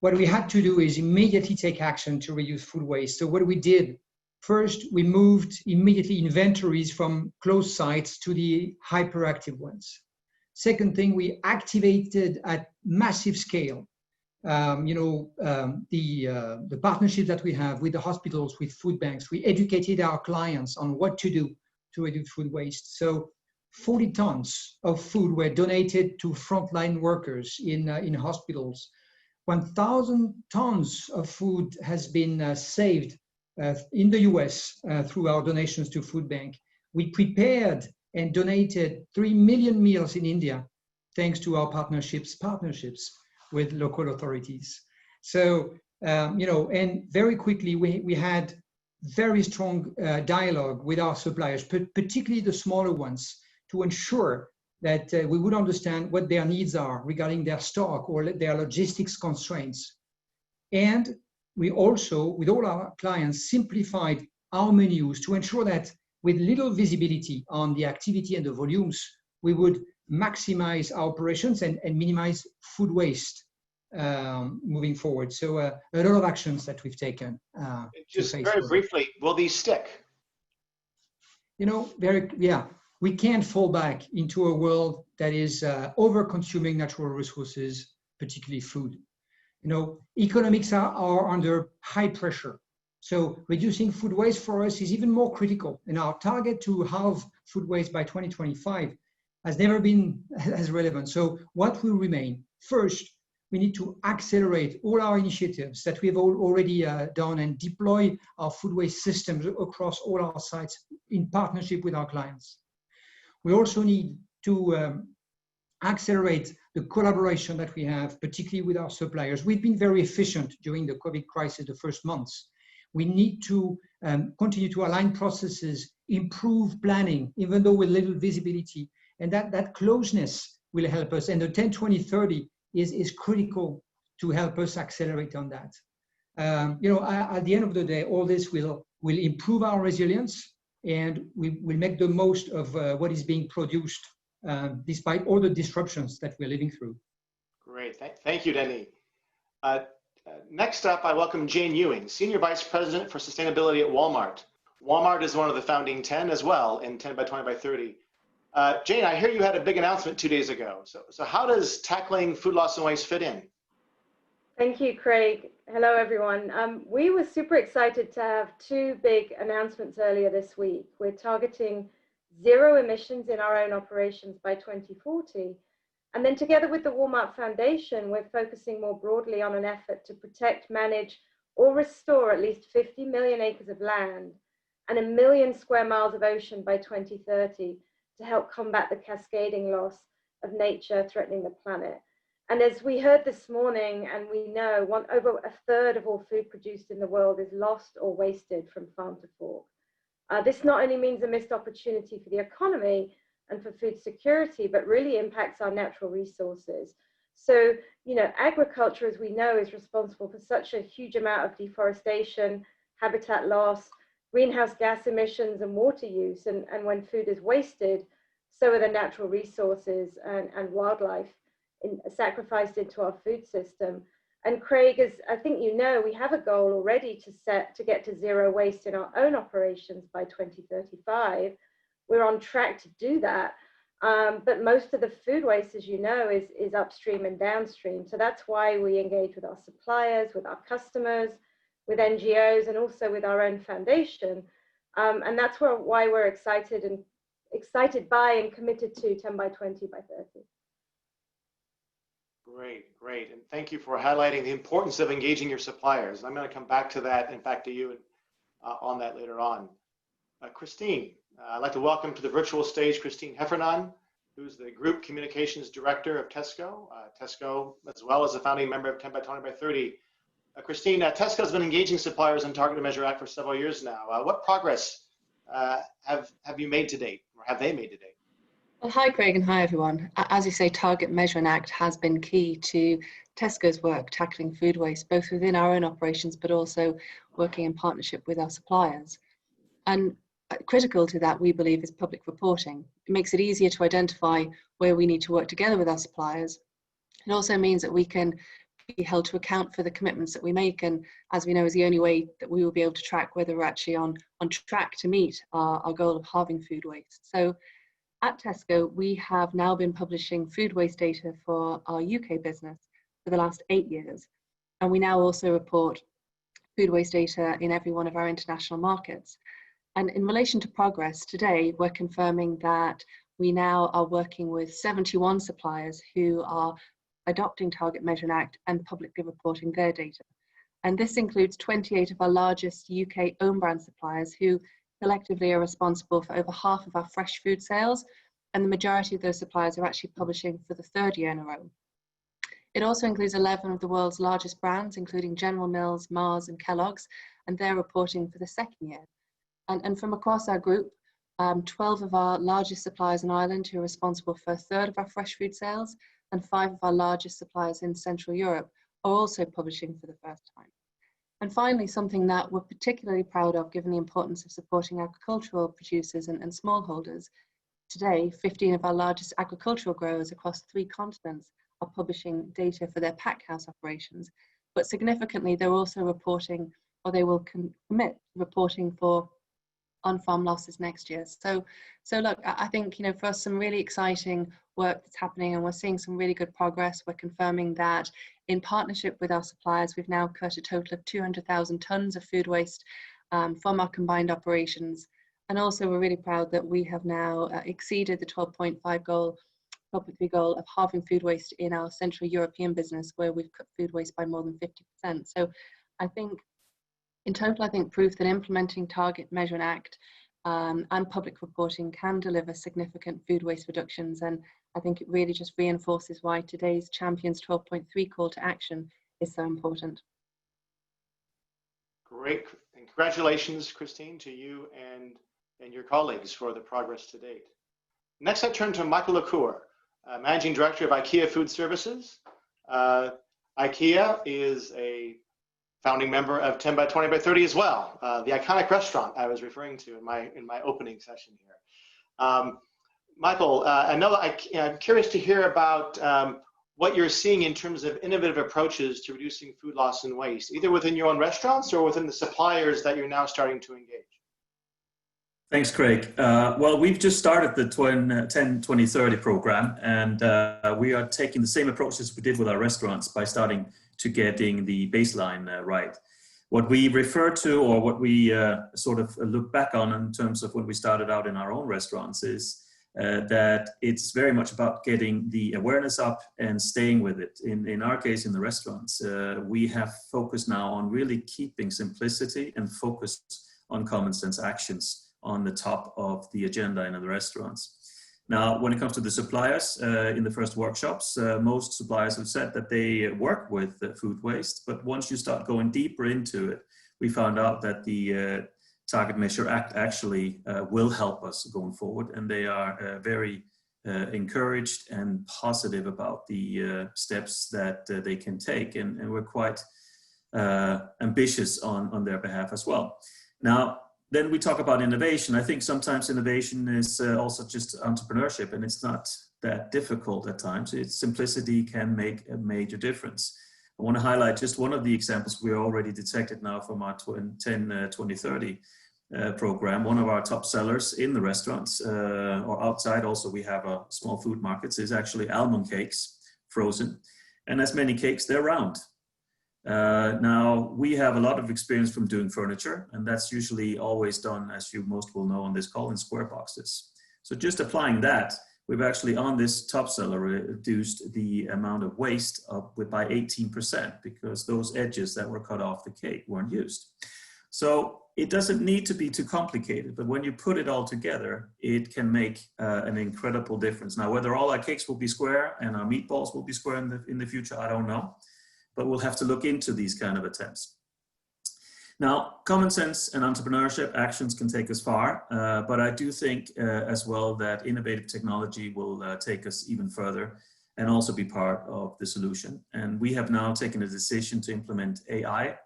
what we had to do is immediately take action to reduce food waste. So what we did, first, we moved immediately inventories from closed sites to the hyperactive ones. Second thing, we activated at massive scale, the partnership that we have with the hospitals, with food banks. We educated our clients on what to do to reduce food waste. So 40 tons of food were donated to frontline workers in hospitals. 1,000 tons of food has been saved in the US through our donations to food bank. We prepared and donated 3 million meals in India, thanks to our partnerships with local authorities. So, and very quickly, we had very strong dialogue with our suppliers, particularly the smaller ones, to ensure that we would understand what their needs are regarding their stock or their logistics constraints. And we also, with all our clients, simplified our menus to ensure that with little visibility on the activity and the volumes, we would maximize our operations and minimize food waste moving forward. So a lot of actions that we've taken. Just very briefly, will these stick? We can't fall back into a world that is over-consuming natural resources, particularly food. Economics are under high pressure. So reducing food waste for us is even more critical. And our target to halve food waste by 2025 has never been as relevant. So what will remain? First, we need to accelerate all our initiatives that we've already done and deploy our food waste systems across all our sites in partnership with our clients. We also need to accelerate the collaboration that we have, particularly with our suppliers. We've been very efficient during the COVID crisis, the first months. We need to continue to align processes, improve planning, even though with little visibility. And that closeness will help us. And the 10-20-30 is critical to help us accelerate on that. At the end of the day, all this will improve our resilience, and we will make the most of what is being produced despite all the disruptions that we're living through. Great, thank you, Denis. Next up, I welcome Jane Ewing, Senior Vice President for Sustainability at Walmart. Walmart is one of the founding 10 as well in 10 by 20 by 30. Jane, I hear you had a big announcement 2 days ago. So how does tackling food loss and waste fit in? Thank you, Craig. Hello, everyone. We were super excited to have two big announcements earlier this week. We're targeting 0 emissions in our own operations by 2040. And then together with the Walmart Foundation, we're focusing more broadly on an effort to protect, manage, or restore at least 50 million acres of land and 1 million square miles of ocean by 2030 to help combat the cascading loss of nature threatening the planet. And as we heard this morning, and we know, over 1/3 of all food produced in the world is lost or wasted from farm to fork. This not only means a missed opportunity for the economy and for food security, but really impacts our natural resources. So, agriculture, as we know, is responsible for such a huge amount of deforestation, habitat loss, greenhouse gas emissions, and water use. And when food is wasted, so are the natural resources and wildlife sacrificed into our food system. And Craig, as I think you know, we have a goal already to get to 0 waste in our own operations by 2035. We're on track to do that. But most of the food waste, as you know, is upstream and downstream. So that's why we engage with our suppliers, with our customers, with NGOs, and also with our own foundation. And that's why we're excited by and committed to 10 by 20 by 30. Great. And thank you for highlighting the importance of engaging your suppliers. I'm going to come back to that, in fact, to you on that later on. Christine, I'd like to welcome to the virtual stage Christine Heffernan, who's the Group Communications Director of Tesco. Tesco, as well as a founding member of 10 by 20 by 30. Christine, Tesco has been engaging suppliers in Target and Measure Act for several years now. What progress have you made to date, or have they made to date? Well, hi, Craig, and hi, everyone. As you say, Target, Measure and Act has been key to Tesco's work tackling food waste, both within our own operations, but also working in partnership with our suppliers. And critical to that, we believe, is public reporting. It makes it easier to identify where we need to work together with our suppliers. It also means that we can be held to account for the commitments that we make, and as we know, is the only way that we will be able to track whether we're actually on track to meet our goal of halving food waste. So at Tesco, we have now been publishing food waste data for our UK business for the last 8 years. And we now also report food waste data in every one of our international markets. And in relation to progress, today, we're confirming that we now are working with 71 suppliers who are adopting Target, Measure and Act and publicly reporting their data. And this includes 28 of our largest UK own brand suppliers who collectively are responsible for over half of our fresh food sales, and the majority of those suppliers are actually publishing for the 3rd year in a row. It also includes 11 of the world's largest brands, including General Mills, Mars and Kellogg's, and they're reporting for the 2nd year. And from across our group, 12 of our largest suppliers in Ireland who are responsible for 1/3 of our fresh food sales, and 5 of our largest suppliers in Central Europe are also publishing for the first time. And finally, something that we're particularly proud of, given the importance of supporting agricultural producers and smallholders. Today, 15 of our largest agricultural growers across 3 continents are publishing data for their pack house operations. But significantly, they're also reporting, or they will commit reporting for on-farm losses next year. So look, I think, for us, some really exciting work that's happening, and we're seeing some really good progress. We're confirming that in partnership with our suppliers, we've now cut a total of 200,000 tons of food waste from our combined operations. And also, we're really proud that we have now exceeded the 12.5 goal of halving food waste in our Central European business, where we've cut food waste by more than 50%. So I think in total, proof that implementing Target, Measure and Act and public reporting can deliver significant food waste reductions. And I think it really just reinforces why today's Champions 12.3 call to action is so important. Great. And congratulations, Christine, to you and your colleagues for the progress to date. Next, I turn to Michael Lacour, Managing Director of IKEA Food Services. IKEA is a founding member of 10 by 20 by 30 as well, the iconic restaurant I was referring to in my opening session here. Michael, I'm curious to hear about what you're seeing in terms of innovative approaches to reducing food loss and waste, either within your own restaurants or within the suppliers that you're now starting to engage. Thanks, Craig. Well, we've just started the 10-20-30 program, and we are taking the same approach as we did with our restaurants by starting to getting the baseline right. What we refer to, or what we sort of look back on in terms of when we started out in our own restaurants, is that it's very much about getting the awareness up and staying with it. In our case, in the restaurants, we have focused now on really keeping simplicity and focus on common sense actions on the top of the agenda in the restaurants. Now, when it comes to the suppliers, in the first workshops, most suppliers have said that they work with food waste, but once you start going deeper into it, we found out that the Target Measure Act actually will help us going forward, and they are very encouraged and positive about the steps that they can take, and we're quite ambitious on their behalf as well. Now, then we talk about innovation. I think sometimes innovation is also just entrepreneurship, and it's not that difficult at times. Simplicity can make a major difference. I want to highlight just one of the examples we already detected now from our 10-20-30 program. One of our top sellers in the restaurants or outside, also we have a small food markets, is actually almond cakes, frozen. And as many cakes, they're round. Now, we have a lot of experience from doing furniture, and that's usually always done, as you most will know on this call, in square boxes. So just applying that, we've actually on this top seller reduced the amount of waste by 18%, because those edges that were cut off the cake weren't used. So it doesn't need to be too complicated, but when you put it all together, it can make an incredible difference. Now, whether all our cakes will be square and our meatballs will be square in the future, I don't know. But we'll have to look into these kind of attempts. Now, common sense and entrepreneurship actions can take us far, but I do think as well that innovative technology will take us even further and also be part of the solution. And we have now taken a decision to implement AI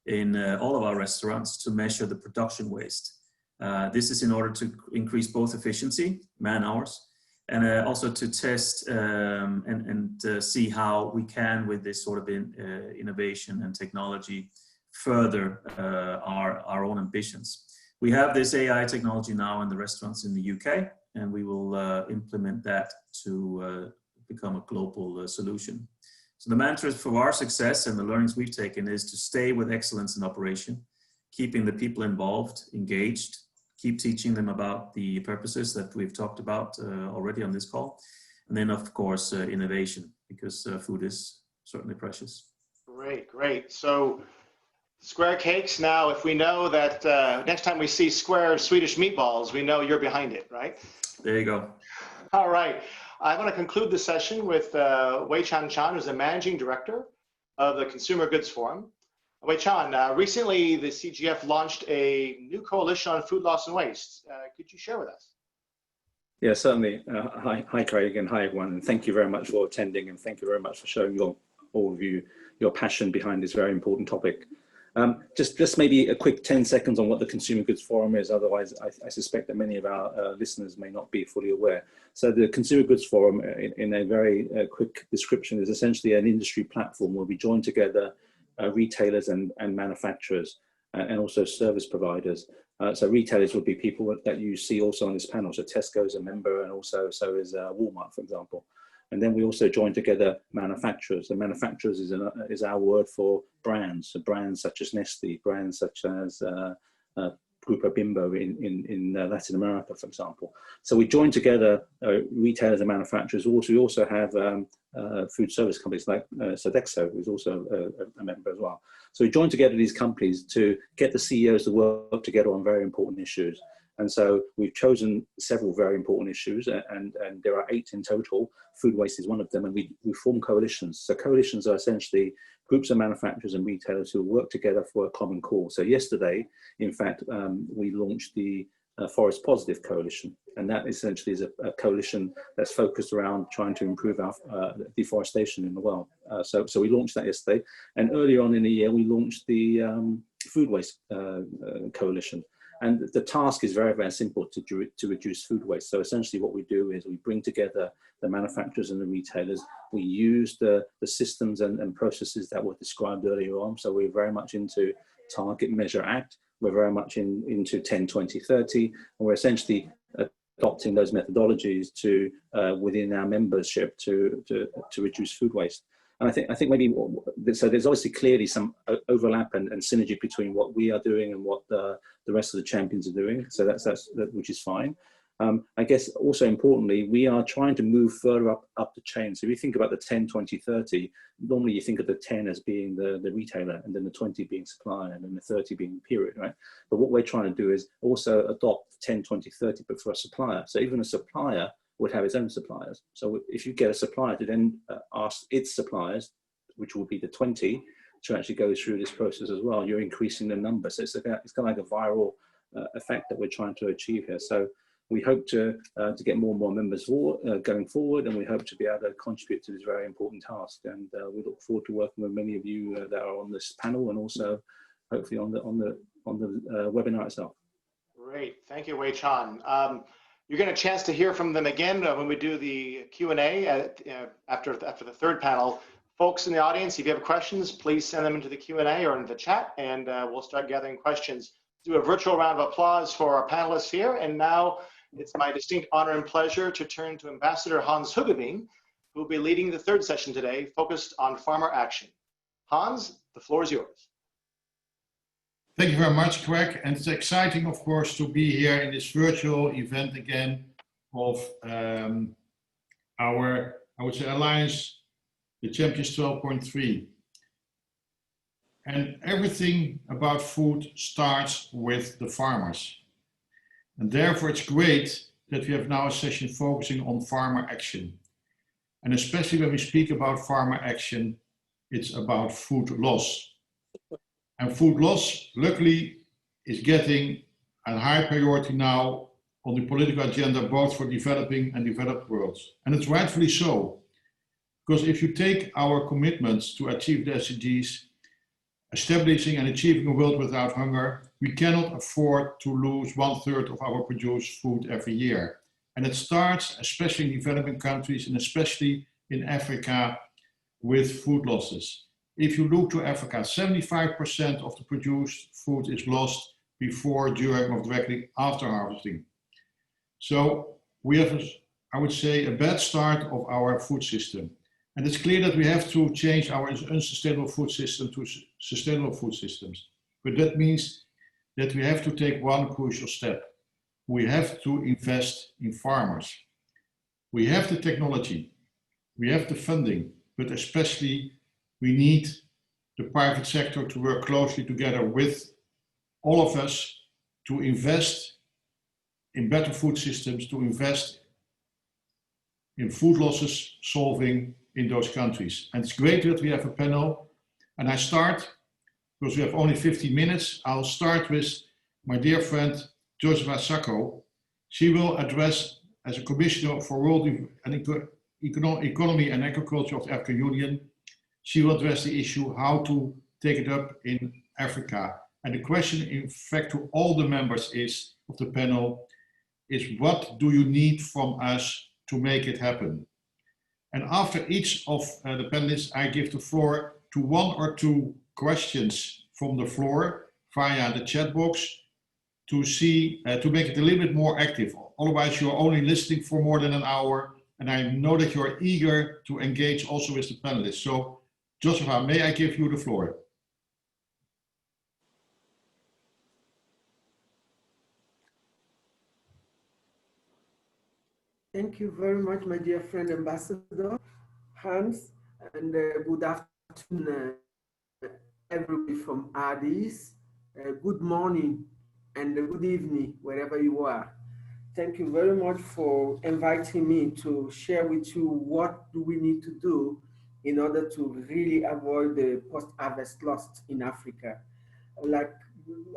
in all of our restaurants to measure the production waste. This is in order to increase both efficiency, man hours, and also to test and see how we can, with this sort of innovation and technology, further our own ambitions. We have this AI technology now in the restaurants in the UK, and we will implement that to become a global solution. So the mantra for our success and the learnings we've taken is to stay with excellence in operation, keeping the people involved, engaged, keep teaching them about the purposes that we've talked about already on this call. And then, of course, innovation, because food is certainly precious. Great, great. So square cakes, now if we know that next time we see square Swedish meatballs, we know you're behind it, right? There you go. All right. I want to conclude the session with Wei-Chan Chan, who's the Managing Director of the Consumer Goods Forum. Wei-Chan, recently the CGF launched a new coalition on food loss and waste. Could you share with us? Yeah, certainly. Hi, Craig, and hi, everyone. And thank you very much for attending, and thank you very much for showing all of you your passion behind this very important topic. Just maybe a quick 10 seconds on what the Consumer Goods Forum is. Otherwise, I suspect that many of our listeners may not be fully aware. So the Consumer Goods Forum, in a very quick description, is essentially an industry platform where we join together retailers and manufacturers and also service providers. So retailers would be people that you see also on this panel. So Tesco is a member, and also so is Walmart, for example. And then we also join together manufacturers. The manufacturers is our word for brands. So brands such as Nestle, brands such as Grupo Bimbo in Latin America, for example. So we join together retailers and manufacturers. We also have food service companies like Sodexo, who's also a member as well. So we join together these companies to get the CEOs to work together on very important issues. And so we've chosen several very important issues, and there are 8 in total. Food waste is one of them, and we form coalitions. So coalitions are essentially groups of manufacturers and retailers who work together for a common cause. So yesterday, in fact, we launched the Forest Positive Coalition, and that essentially is a coalition that's focused around trying to improve our deforestation in the world. So we launched that yesterday, and earlier on in the year we launched the Food Waste Coalition. And the task is very, very simple to reduce food waste. So essentially what we do is we bring together the manufacturers and the retailers. We use the systems and processes that were described earlier on. So we're very much into target, measure, act. We're very much into 10, 20, 30. And we're essentially adopting those methodologies to within our membership to reduce food waste. And I think maybe, so there's obviously clearly some overlap and synergy between what we are doing and what the rest of the champions are doing. So that's which is fine. I guess also importantly, we are trying to move further up the chain. So if you think about the 10, 20, 30, normally you think of the 10 as being the retailer, and then the 20 being supplier, and then the 30 being period, right? But what we're trying to do is also adopt 10, 20, 30, but for a supplier. So even a supplier would have its own suppliers. So if you get a supplier to then ask its suppliers, which will be the 20, to actually go through this process as well, you're increasing the number. So it's kind of like a viral effect that we're trying to achieve here. So we hope to get more and more members going forward, and we hope to be able to contribute to this very important task. And we look forward to working with many of you that are on this panel, and also hopefully on the webinar itself. Great, thank you, Wei Chan. You're going to get a chance to hear from them again when we do the Q&A after the third panel. Folks in the audience, if you have questions, please send them into the Q&A or in the chat, and we'll start gathering questions. Do a virtual round of applause for our panelists here. And now it's my distinct honor and pleasure to turn to Ambassador Hans Huggeveen, who will be leading the third session today, focused on farmer action. Hans, the floor is yours. Thank you very much, Craig. And it's exciting, of course, to be here in this virtual event again of our, I would say, Alliance, the Champions 12.3. And everything about food starts with the farmers. And therefore, it's great that we have now a session focusing on farmer action. And especially when we speak about farmer action, it's about food loss. And food loss, luckily, is getting a high priority now on the political agenda, both for developing and developed worlds. And it's rightfully so, because if you take our commitments to achieve the SDGs, establishing and achieving a world without hunger, we cannot afford to lose 1/3 of our produced food every year. And it starts, especially in developing countries and especially in Africa, with food losses. If you look to Africa, 75% of the produced food is lost before, during, or directly after harvesting. So we have, I would say, a bad start of our food system. And it's clear that we have to change our unsustainable food system to sustainable food systems. But that means that we have to take one crucial step. We have to invest in farmers. We have the technology, we have the funding, but especially we need the private sector to work closely together with all of us to invest in better food systems, to invest in food losses solving in those countries. And it's great that we have a panel. And I start, because we have only 15 minutes, I'll start with my dear friend, Josepha Sacco. She will address, as a Commissioner for World Economy and Agriculture of the African Union, she will address the issue how to take it up in Africa. And the question, in fact, to all the members of the panel is, what do you need from us to make it happen? And after each of the panelists, I give the floor to 1 or 2 questions from the floor via the chat box to see, to make it a little bit more active. Otherwise, you're only listening for more than an hour. And I know that you're eager to engage also with the panelists. So, Josepha, may I give you the floor? Thank you very much, my dear friend Ambassador Hans, and good afternoon, everybody from Addis. Good morning and good evening, wherever you are. Thank you very much for inviting me to share with you what do we need to do in order to really avoid the post-harvest loss in Africa. Like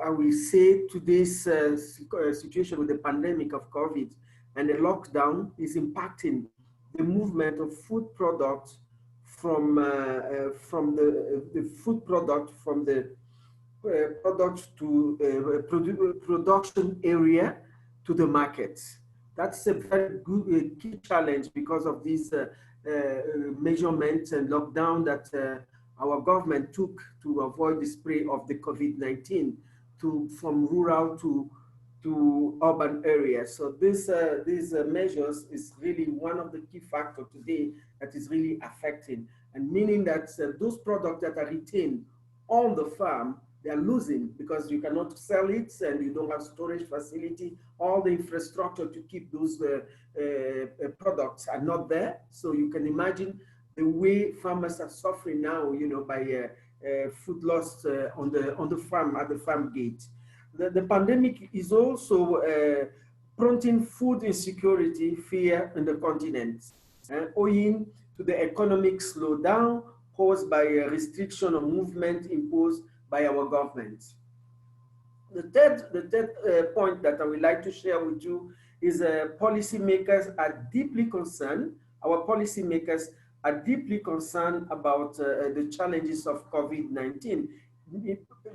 I will say, today's situation with the pandemic of COVID and the lockdown is impacting the movement of food products from the food product from the product to production area to the markets. That's a very good key challenge because of these measurements and lockdown that our government took to avoid the spread of the COVID-19 from rural to urban areas. So these measures is really one of the key factors today that is really affecting, and meaning that those products that are retained on the farm, they are losing because you cannot sell it and you don't have storage facility. All the infrastructure to keep those products are not there. So you can imagine the way farmers are suffering now, you know, by food loss on the farm, at the farm gate. The pandemic is also prompting food insecurity, fear in the continent, owing to the economic slowdown caused by a restriction of movement imposed by our government. The third point that I would like to share with you is policymakers are deeply concerned. Our policymakers are deeply concerned about the challenges of COVID-19.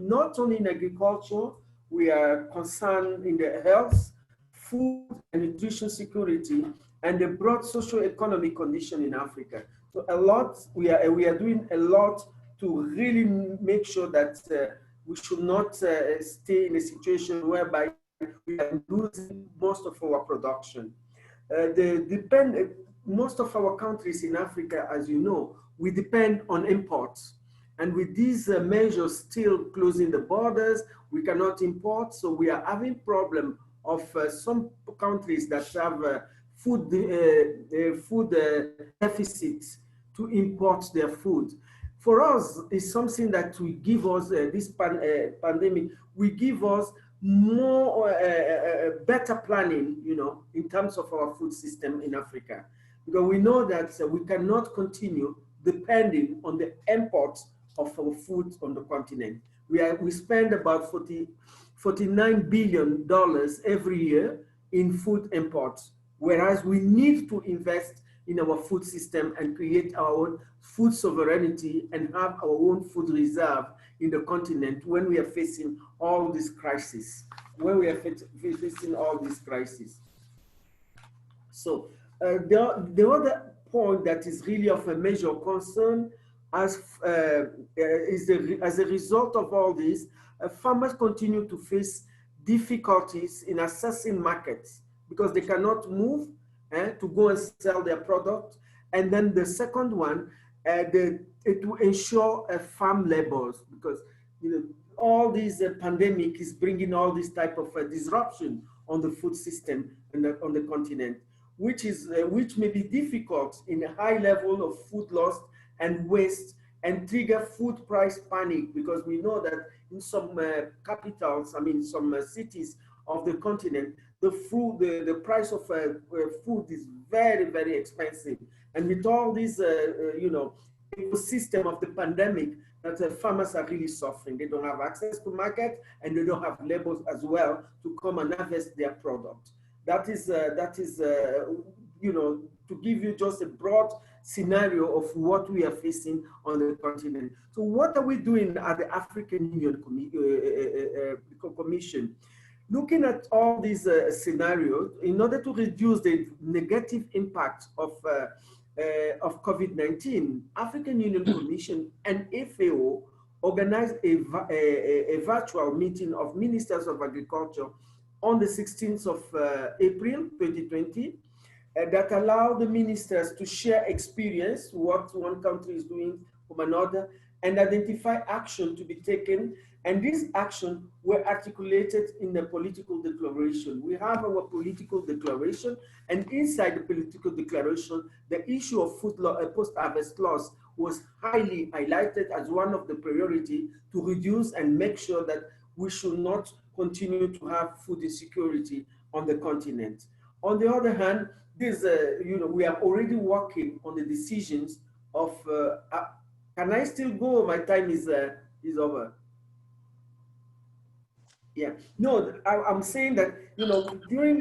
Not only in agriculture, we are concerned in the health, food and nutrition security, and the broad socio-economic condition in Africa. So we are doing a lot to really make sure that we should not stay in a situation whereby we are losing most of our production. Most of our countries in Africa, as you know, we depend on imports. And with these measures still closing the borders, we cannot import. So we are having problem of some countries that have food deficits to import their food. For us, it's something that will give us, this pandemic, will give us more, better planning, you know, in terms of our food system in Africa. Because we know that we cannot continue depending on the imports of our food on the continent. We spend about $49 billion every year in food imports, whereas we need to invest in our food system and create our own food sovereignty and have our own food reserve in the continent when we are facing all these crises, So the other point that is really of a major concern as a result of all this, farmers continue to face difficulties in accessing markets because they cannot move to go and sell their product. And then the second one, to ensure farm labors, because you know all this pandemic is bringing all this type of disruption on the food system on the continent, which may be difficult in a high level of food loss and waste and trigger food price panic, because we know that in some capitals, some cities of the continent, the price of food is very, very expensive. And with all this, ecosystem of the pandemic, that farmers are really suffering. They don't have access to market and they don't have labels as well to come and harvest their product. That is, to give you just a broad scenario of what we are facing on the continent. So what are we doing at the African Union Commission? Looking at all these scenarios, in order to reduce the negative impact of COVID-19, African Union Commission and FAO organized a virtual meeting of ministers of agriculture on the 16th of April 2020 that allowed the ministers to share experience, what one country is doing from another, and identify action to be taken. And these actions were articulated in the political declaration. We have our political declaration, and inside the political declaration, the issue of food post-harvest loss was highly highlighted as one of the priority to reduce and make sure that we should not continue to have food insecurity on the continent. On the other hand, this, we are already working on the decisions of, can I still go? My time is over. Yeah, no, I'm saying that, during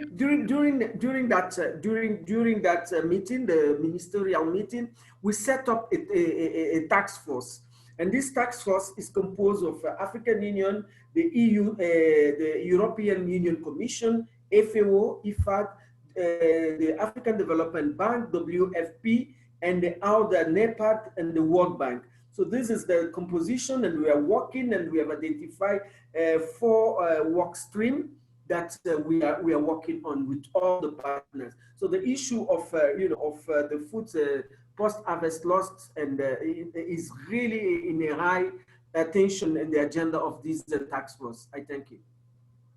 that meeting, the ministerial meeting, we set up a task force, and this task force is composed of African Union, the EU, the European Union Commission, FAO, IFAD, the African Development Bank, WFP, and the AUDA, NEPAD, and the World Bank. So this is the composition, and we are working, and we have identified 4 work streams that we are working on with all the partners. So the issue of the food post-harvest loss and is really in a high attention in the agenda of this task force. I thank you.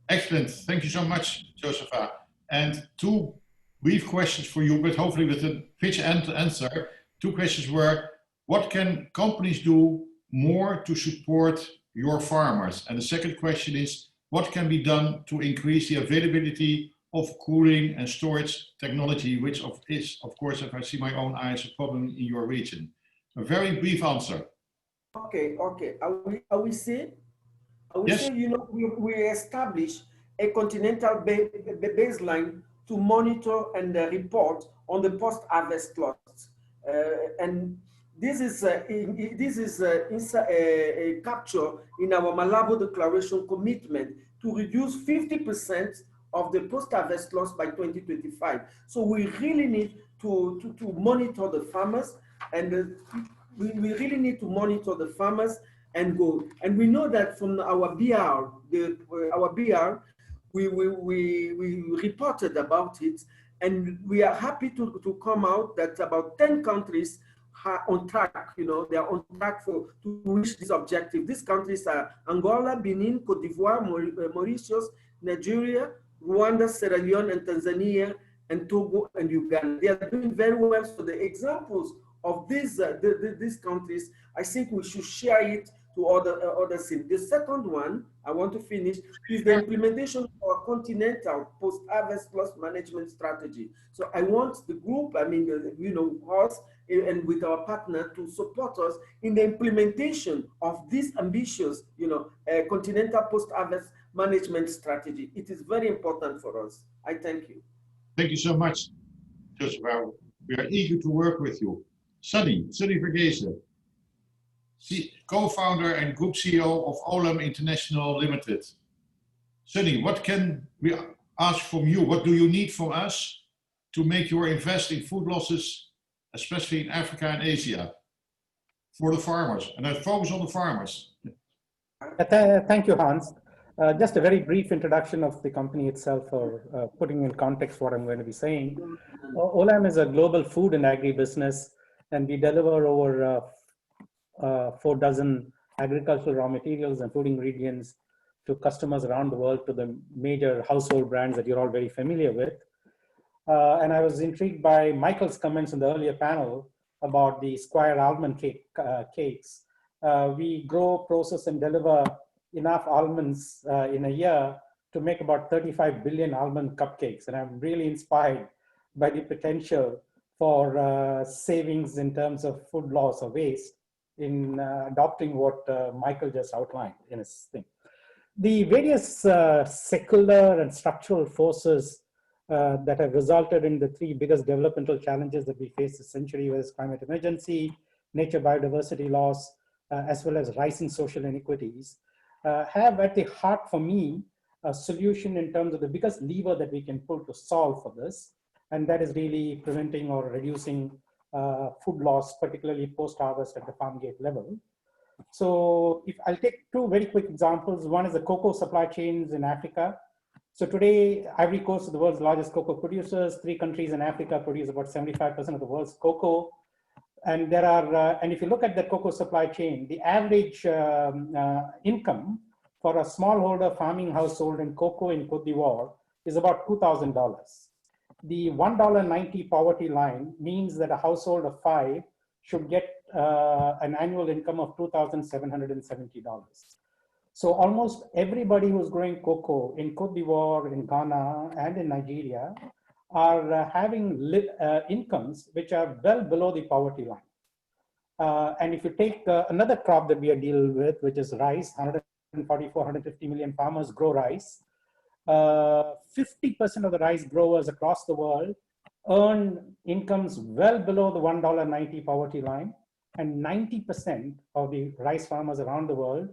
Excellent. Thank you so much, Josepha. And 2 brief questions for you, but hopefully with a pitch answer. 2 questions were, what can companies do more to support your farmers? And the second question is, what can be done to increase the availability of cooling and storage technology, which is, of course, if I see my own eyes, a problem in your region? A very brief answer. Okay. I will say, Yes. we establish a continental baseline to monitor and report on the post-harvest loss. And this is a capture in our Malabo Declaration commitment to reduce 50% of the post-harvest loss by 2025. So we really need to monitor the farmers, and we really need to monitor the farmers and go. And we know that from our BR, we reported about it, and we are happy to come out that about 10 countries are on track, they are on track to reach this objective. These countries are Angola, Benin, Cote d'Ivoire, Mauritius, Nigeria, Rwanda, Sierra Leone, and Tanzania, and Togo, and Uganda. They are doing very well. So the examples of these countries, I think we should share it to other cities. The second one I want to finish is the implementation of our continental post-harvest loss management strategy. So I want the group, us and with our partner to support us in the implementation of this ambitious, continental post-harvest management strategy. It is very important for us. I thank you. Thank you so much, Joseph. We are eager to work with you. Sunny Vergezen, co-founder and group CEO of Olam International Limited. Sunny, what can we ask from you? What do you need from us to make your invest in food losses, especially in Africa and Asia, for the farmers? And I focus on the farmers. Thank you, Hans. Just a very brief introduction of the company itself, or putting in context what I'm going to be saying. Olam is a global food and agribusiness, and we deliver over 4 dozen agricultural raw materials and food ingredients to customers around the world, to the major household brands that you're all very familiar with. And I was intrigued by Michael's comments in the earlier panel about the square almond cakes. We grow, process, and deliver enough almonds in a year to make about 35 billion almond cupcakes. And I'm really inspired by the potential for savings in terms of food loss or waste in adopting what Michael just outlined in his thing. The various secular and structural forces that have resulted in the 3 biggest developmental challenges that we face this century, whether it's climate emergency, nature biodiversity loss, as well as rising social inequities, have at the heart for me a solution in terms of the biggest lever that we can pull to solve for this, and that is really preventing or reducing food loss, particularly post-harvest at the farm gate level. So if I'll take 2 very quick examples. One is the cocoa supply chains in Africa. So today, Ivory Coast is the world's largest cocoa producers. 3 countries in Africa produce about 75% of the world's cocoa. And there are, and if you look at the cocoa supply chain, the average income for a smallholder farming household in cocoa in Cote d'Ivoire is about $2,000. The $1.90 poverty line means that a household of 5 should get an annual income of $2,770. So almost everybody who's growing cocoa in Cote d'Ivoire, in Ghana, and in Nigeria are having incomes which are well below the poverty line. And if you take another crop that we are dealing with, which is rice, 144, 150 million farmers grow rice. 50% of the rice growers across the world earn incomes well below the $1.90 poverty line, and 90% of the rice farmers around the world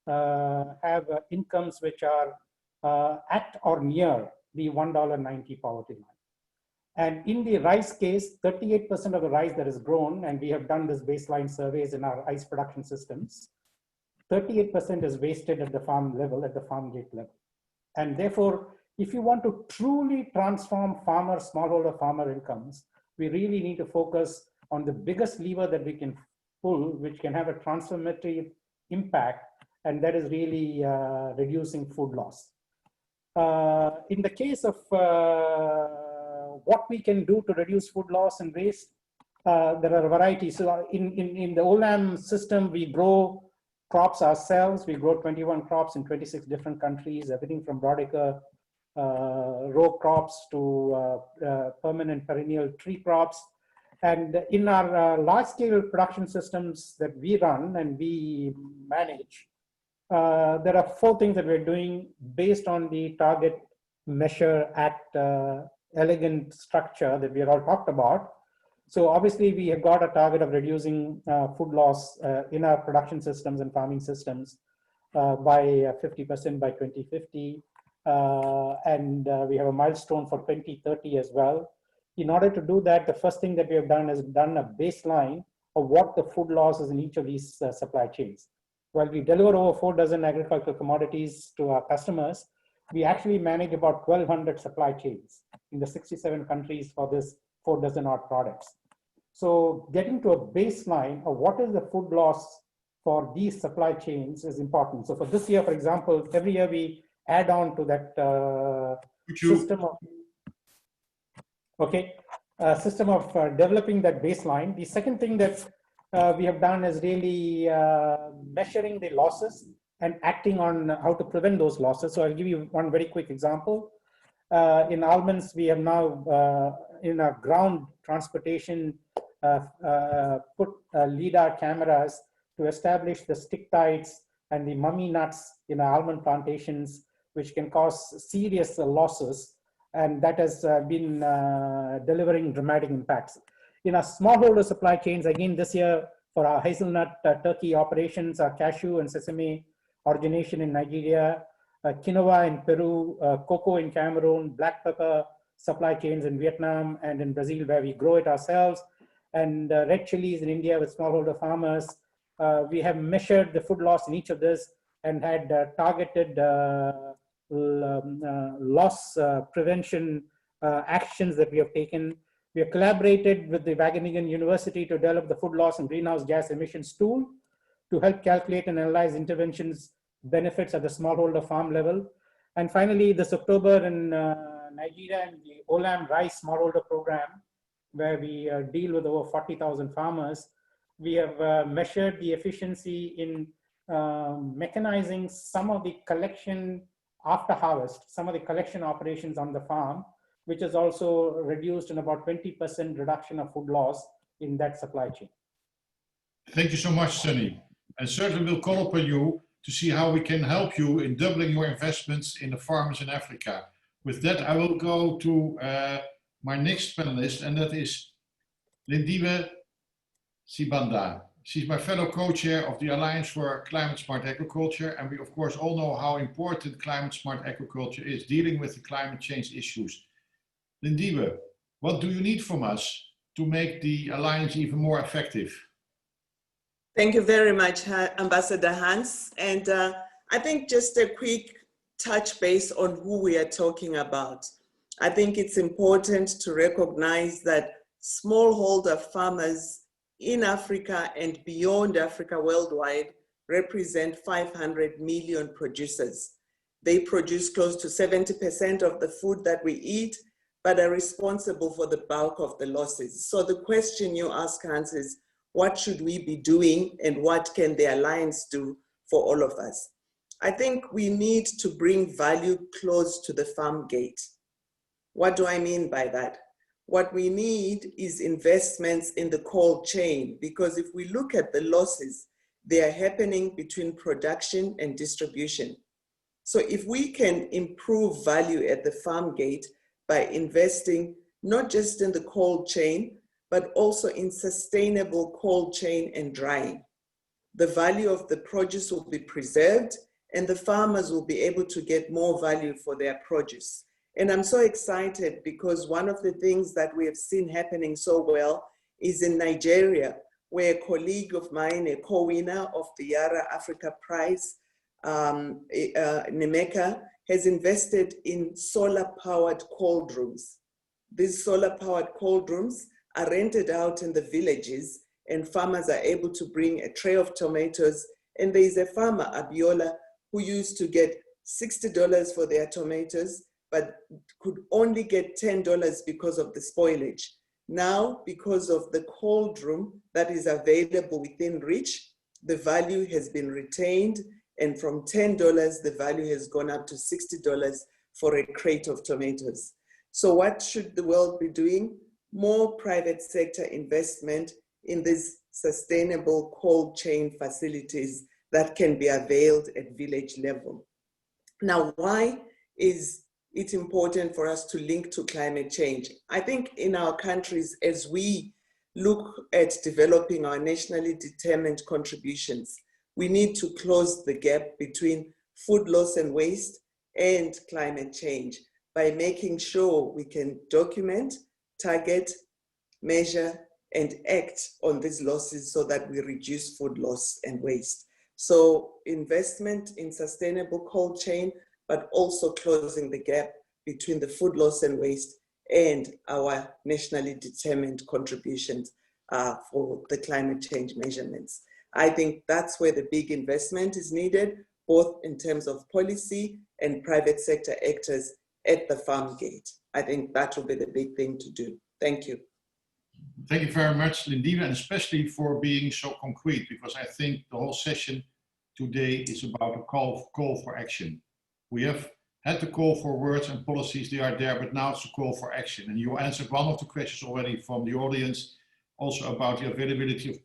have incomes which are at or near the $1.90 poverty line. And in the rice case, 38% of the rice that is grown, and we have done this baseline surveys in our rice production systems, 38% is wasted at the farm level, at the farm gate level. And therefore, if you want to truly transform smallholder farmer incomes, we really need to focus on the biggest lever that we can pull, which can have a transformative impact, and that is really reducing food loss. In the case of what we can do to reduce food loss and waste, there are varieties. So in the OLAM system, we grow crops ourselves. We grow 21 crops in 26 different countries, everything from broadacre row crops to permanent perennial tree crops. And in our large-scale production systems that we run and we manage, there are 4 things that we're doing based on the target, measure, act, elegant structure that we have all talked about. So obviously we have got a target of reducing food loss in our production systems and farming systems by 50% by 2050. And we have a milestone for 2030 as well. In order to do that, the first thing that we have done is done a baseline of what the food loss is in each of these supply chains. While we deliver over 4 dozen agricultural commodities to our customers, we actually manage about 1,200 supply chains in the 67 countries for this 4 dozen odd products. So getting to a baseline of what is the food loss for these supply chains is important. So for this year, for example, every year we add on to that system of, system of developing that baseline. The second thing that we have done is really measuring the losses and acting on how to prevent those losses. So I'll give you one very quick example. In almonds, we have now in our ground transportation put LIDAR cameras to establish the stick tides and the mummy nuts in our almond plantations, which can cause serious losses. And that has been delivering dramatic impacts. In our smallholder supply chains, again this year for our hazelnut turkey operations, our cashew and sesame origination in Nigeria, quinoa in Peru, cocoa in Cameroon, black pepper supply chains in Vietnam and in Brazil where we grow it ourselves, and red chilies in India with smallholder farmers. We have measured the food loss in each of this and had targeted loss prevention actions that we have taken. We have collaborated with the Wageningen University to develop the food loss and greenhouse gas emissions tool to help calculate and analyze interventions benefits at the smallholder farm level. And finally, this October in Nigeria, in the OLAM rice smallholder program, where we deal with over 40,000 farmers, we have measured the efficiency in mechanizing some of the collection after harvest, some of the collection operations on the farm, which has also reduced in about 20% reduction of food loss in that supply chain. Thank you so much, Sunny. And certainly we'll call upon you to see how we can help you in doubling your investments in the farmers in Africa. With that, I will go to my next panelist, and that is Lindiwe Sibanda. She's my fellow co-chair of the Alliance for Climate Smart Agriculture, and we of course all know how important climate smart agriculture is, dealing with the climate change issues. Lindiwe, what do you need from us to make the Alliance even more effective? Thank you very much, Ambassador Hans. And I think just a quick touch base on who we are talking about. I think it's important to recognize that smallholder farmers in Africa and beyond Africa worldwide represent 500 million producers. They produce close to 70% of the food that we eat, but are responsible for the bulk of the losses. So the question you ask, Hans, is what should we be doing and what can the Alliance do for all of us? I think we need to bring value close to the farm gate. What do I mean by that? What we need is investments in the cold chain, because if we look at the losses, they are happening between production and distribution. So if we can improve value at the farm gate by investing not just in the cold chain, but also in sustainable cold chain and drying, the value of the produce will be preserved and the farmers will be able to get more value for their produce. And I'm so excited because one of the things that we have seen happening so well is in Nigeria, where a colleague of mine, a co-winner of the Yara Africa Prize, Nemeka, has invested in solar-powered cold rooms. These solar-powered cold rooms are rented out in the villages and farmers are able to bring a tray of tomatoes. And there is a farmer, Abiola, who used to get $60 for their tomatoes, but could only get $10 because of the spoilage. Now, because of the cold room that is available within reach, the value has been retained, and from $10, the value has gone up to $60 for a crate of tomatoes. So what should the world be doing? More private sector investment in these sustainable cold chain facilities that can be availed at village level. Now, why is it important for us to link to climate change? I think in our countries, as we look at developing our nationally determined contributions, we need to close the gap between food loss and waste and climate change by making sure we can document, target, measure, and act on these losses so that we reduce food loss and waste. So investment in sustainable cold chain, but also closing the gap between the food loss and waste and our nationally determined contributions for the climate change measurements. I think that's where the big investment is needed, both in terms of policy and private sector actors at the farm gate. I think that will be the big thing to do. Thank you. Thank you very much, Lindiwe, and especially for being so concrete, because I think the whole session today is about a call for action. We have had the call for words and policies, they are there, but now it's a call for action. And you answered one of the questions already from the audience, also about the availability of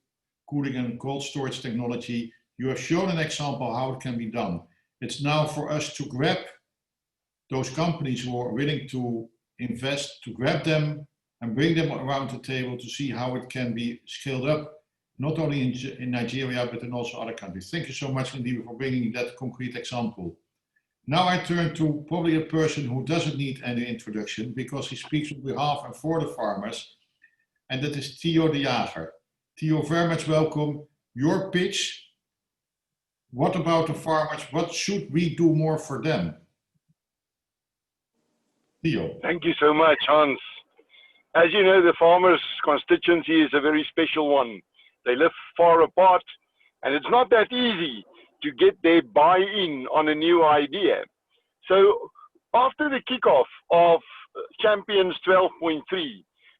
cooling and cold storage technology. You have shown an example how it can be done. It's now for us to grab those companies who are willing to invest, to grab them and bring them around the table to see how it can be scaled up, not only in Nigeria, but in also other countries. Thank you so much, Lindiwe, for bringing that concrete example. Now I turn to probably a person who doesn't need any introduction because he speaks on behalf and for the farmers, and that is Theo de Jager. Theo, very much welcome. Your pitch. What about the farmers? What should we do more for them? Theo. Thank you so much, Hans. As you know, the farmers' constituency is a very special one. They live far apart, and it's not that easy to get their buy-in on a new idea. So after the kickoff of Champions 12.3,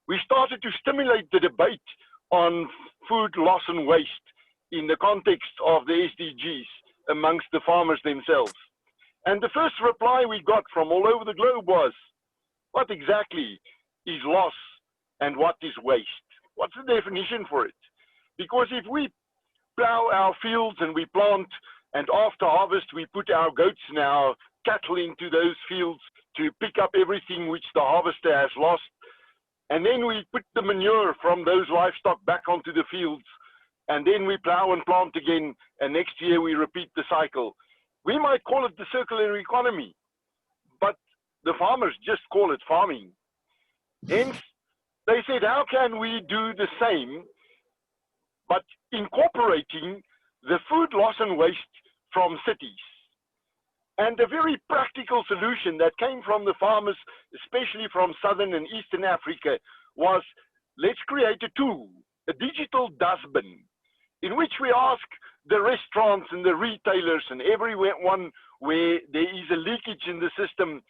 we started to stimulate the debate on food loss and waste in the context of the SDGs amongst the farmers themselves. And the first reply we got from all over the globe was, what exactly is loss and what is waste? What's the definition for it? Because if we plow our fields and we plant, and after harvest we put our goats and our cattle into those fields to pick up everything which the harvester has lost, and then we put the manure from those livestock back onto the fields, and then we plow and plant again, and next year we repeat the cycle. We might call it the circular economy, but the farmers just call it farming. Hence, they said, how can we do the same, but incorporating the food loss and waste from cities? And a very practical solution that came from the farmers, especially from Southern and Eastern Africa, was let's create a tool, a digital dustbin, in which we ask the restaurants and the retailers and everyone where there is a leakage in the system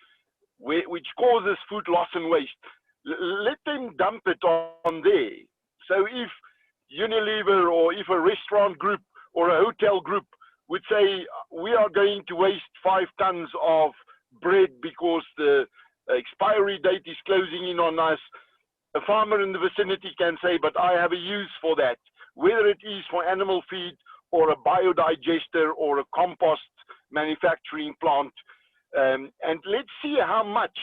which causes food loss and waste, let them dump it on there. So if Unilever or if a restaurant group or a hotel group would say we are going to waste 5 tons of bread because the expiry date is closing in on us, a farmer in the vicinity can say, but I have a use for that, whether it is for animal feed or a biodigester or a compost manufacturing plant. And let's see how much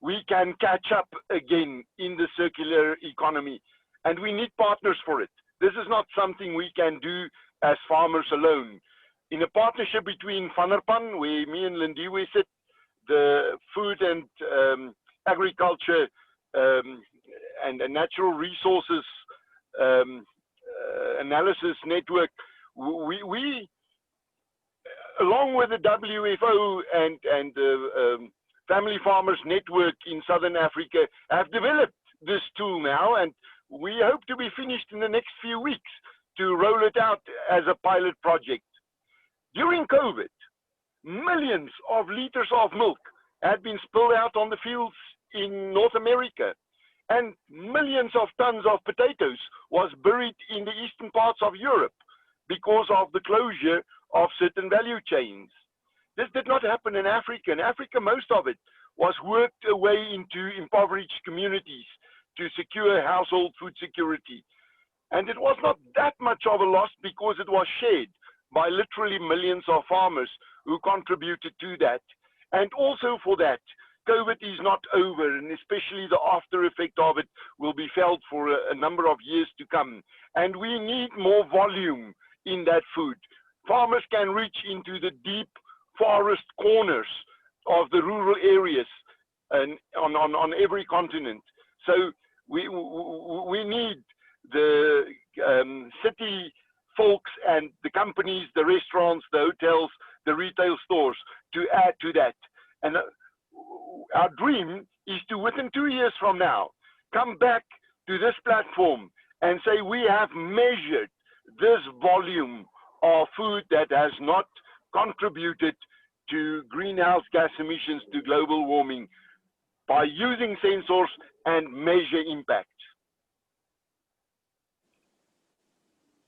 we can catch up again in the circular economy. And we need partners for it. This is not something we can do as farmers alone. In a partnership between Vanderpan, where me and Lindiwe sit, the food and agriculture and natural resources analysis network, we along with the WFO and the Family Farmers Network in Southern Africa, have developed this tool now, and we hope to be finished in the next few weeks to roll it out as a pilot project. During COVID, millions of liters of milk had been spilled out on the fields in North America, and millions of tons of potatoes was buried in the eastern parts of Europe because of the closure of certain value chains. This did not happen in Africa. In Africa, most of it was worked away into impoverished communities to secure household food security. And it was not that much of a loss because it was shared by literally millions of farmers who contributed to that. And also for that, COVID is not over, and especially the after effect of it will be felt for a number of years to come. And we need more volume in that food. Farmers can reach into the deep forest corners of the rural areas and on every continent. So we need the city folks and the companies, the restaurants, the hotels, the retail stores to add to that. And our dream is to, within 2 years from now, come back to this platform and say we have measured this volume of food that has not contributed to greenhouse gas emissions to global warming by using sensors and measure impact.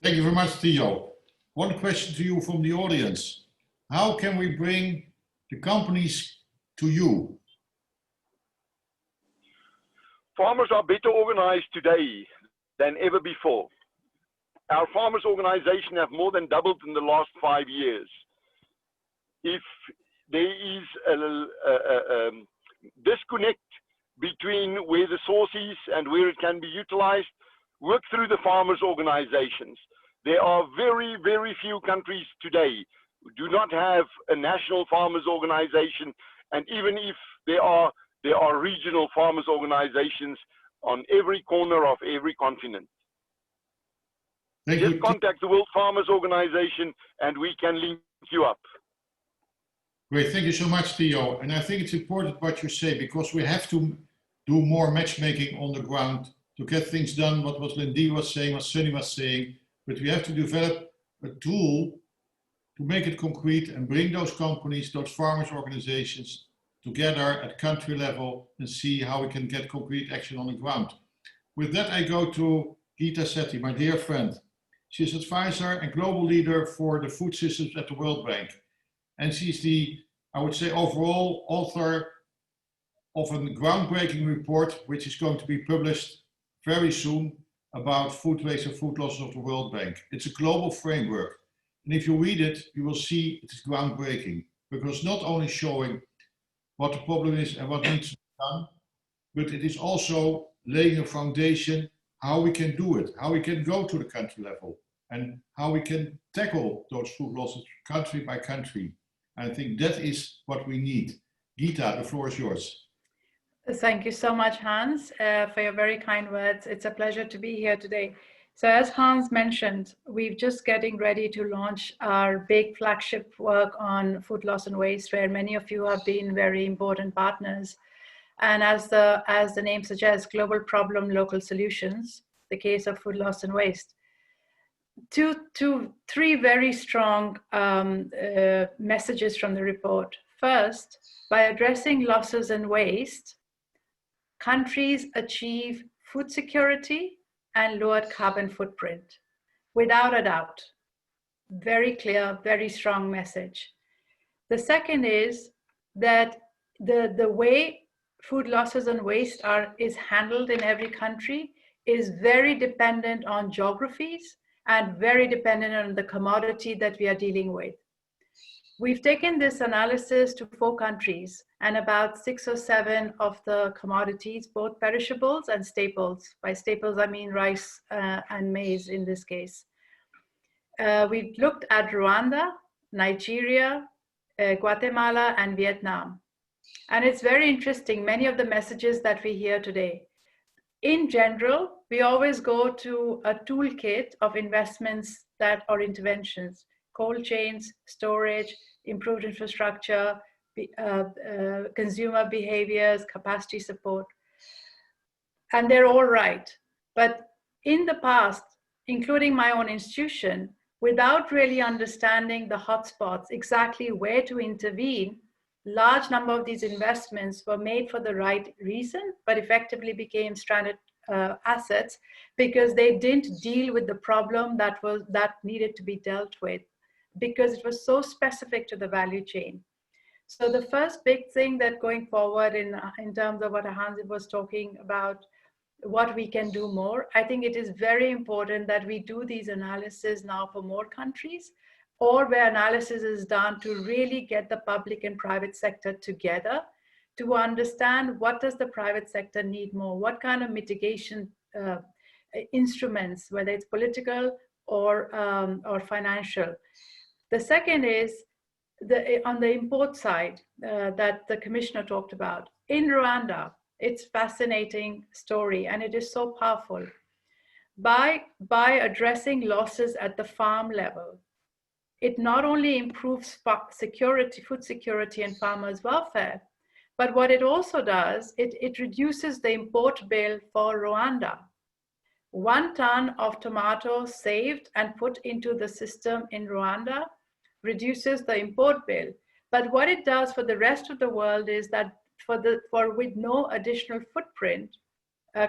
Thank you very much, Theo. One question to you from the audience. How can we bring the companies to you? Farmers are better organized today than ever before. Our farmers organization have more than doubled in the last 5 years. If there is a disconnect between where the source is and where it can be utilized, work through the farmers organizations. There are very, very few countries today who do not have a national farmers organization, and even if there are regional farmers organizations on every corner of every continent. Just contact the World Farmers Organization and we can link you up. Great, thank you so much, Theo. And I think it's important what you say, because we have to do more matchmaking on the ground to get things done, what Lindy was saying, what Sunny was saying, but we have to develop a tool to make it concrete and bring those companies, those farmers organizations together at country level and see how we can get concrete action on the ground. With that, I go to Geeta Sethi, my dear friend. She's advisor and global leader for the food systems at the World Bank. And she's the, I would say, overall author of a groundbreaking report, which is going to be published very soon about food waste and food losses of the World Bank. It's a global framework. And if you read it, you will see it is groundbreaking, because not only showing what the problem is and what needs to be done, but it is also laying a foundation how we can do it, how we can go to the country level, and how we can tackle those food losses country by country. I think that is what we need. Geeta, the floor is yours. Thank you so much, Hans, for your very kind words. It's a pleasure to be here today. So as Hans mentioned, we're just getting ready to launch our big flagship work on food loss and waste, where many of you have been very important partners. And as the name suggests, global problem, local solutions, the case of food loss and waste. Three very strong messages from the report. First, by addressing losses and waste, countries achieve food security and lowered carbon footprint, without a doubt. very clear, very strong message. The second is that the way food losses and waste is handled in every country is very dependent on geographies and very dependent on the commodity that we are dealing with. We've taken this analysis to 4 countries and about 6 or 7 of the commodities, both perishables and staples. By staples, I mean rice and maize in this case. We looked at Rwanda, Nigeria, Guatemala, and Vietnam. And it's very interesting, many of the messages that we hear today. In general, we always go to a toolkit of investments that are interventions, cold chains, storage, improved infrastructure, consumer behaviors, capacity support. And they're all right. But in the past, including my own institution, without really understanding the hotspots, exactly where to intervene, large number of these investments were made for the right reason, but effectively became stranded assets because they didn't deal with the problem that needed to be dealt with, because it was so specific to the value chain. So the first big thing that going forward in terms of what Hans was talking about, what we can do more, I think it is very important that we do these analyses now for more countries, or where analysis is done to really get the public and private sector together to understand what does the private sector need more, what kind of mitigation instruments, whether it's political or financial. The second is on the import side that the commissioner talked about. In Rwanda, it's a fascinating story and it is so powerful. By addressing losses at the farm level, it not only improves security, food security and farmers' welfare, but what it also does, it reduces the import bill for Rwanda. 1 ton of tomatoes saved and put into the system in Rwanda reduces the import bill. But what it does for the rest of the world is that with no additional footprint,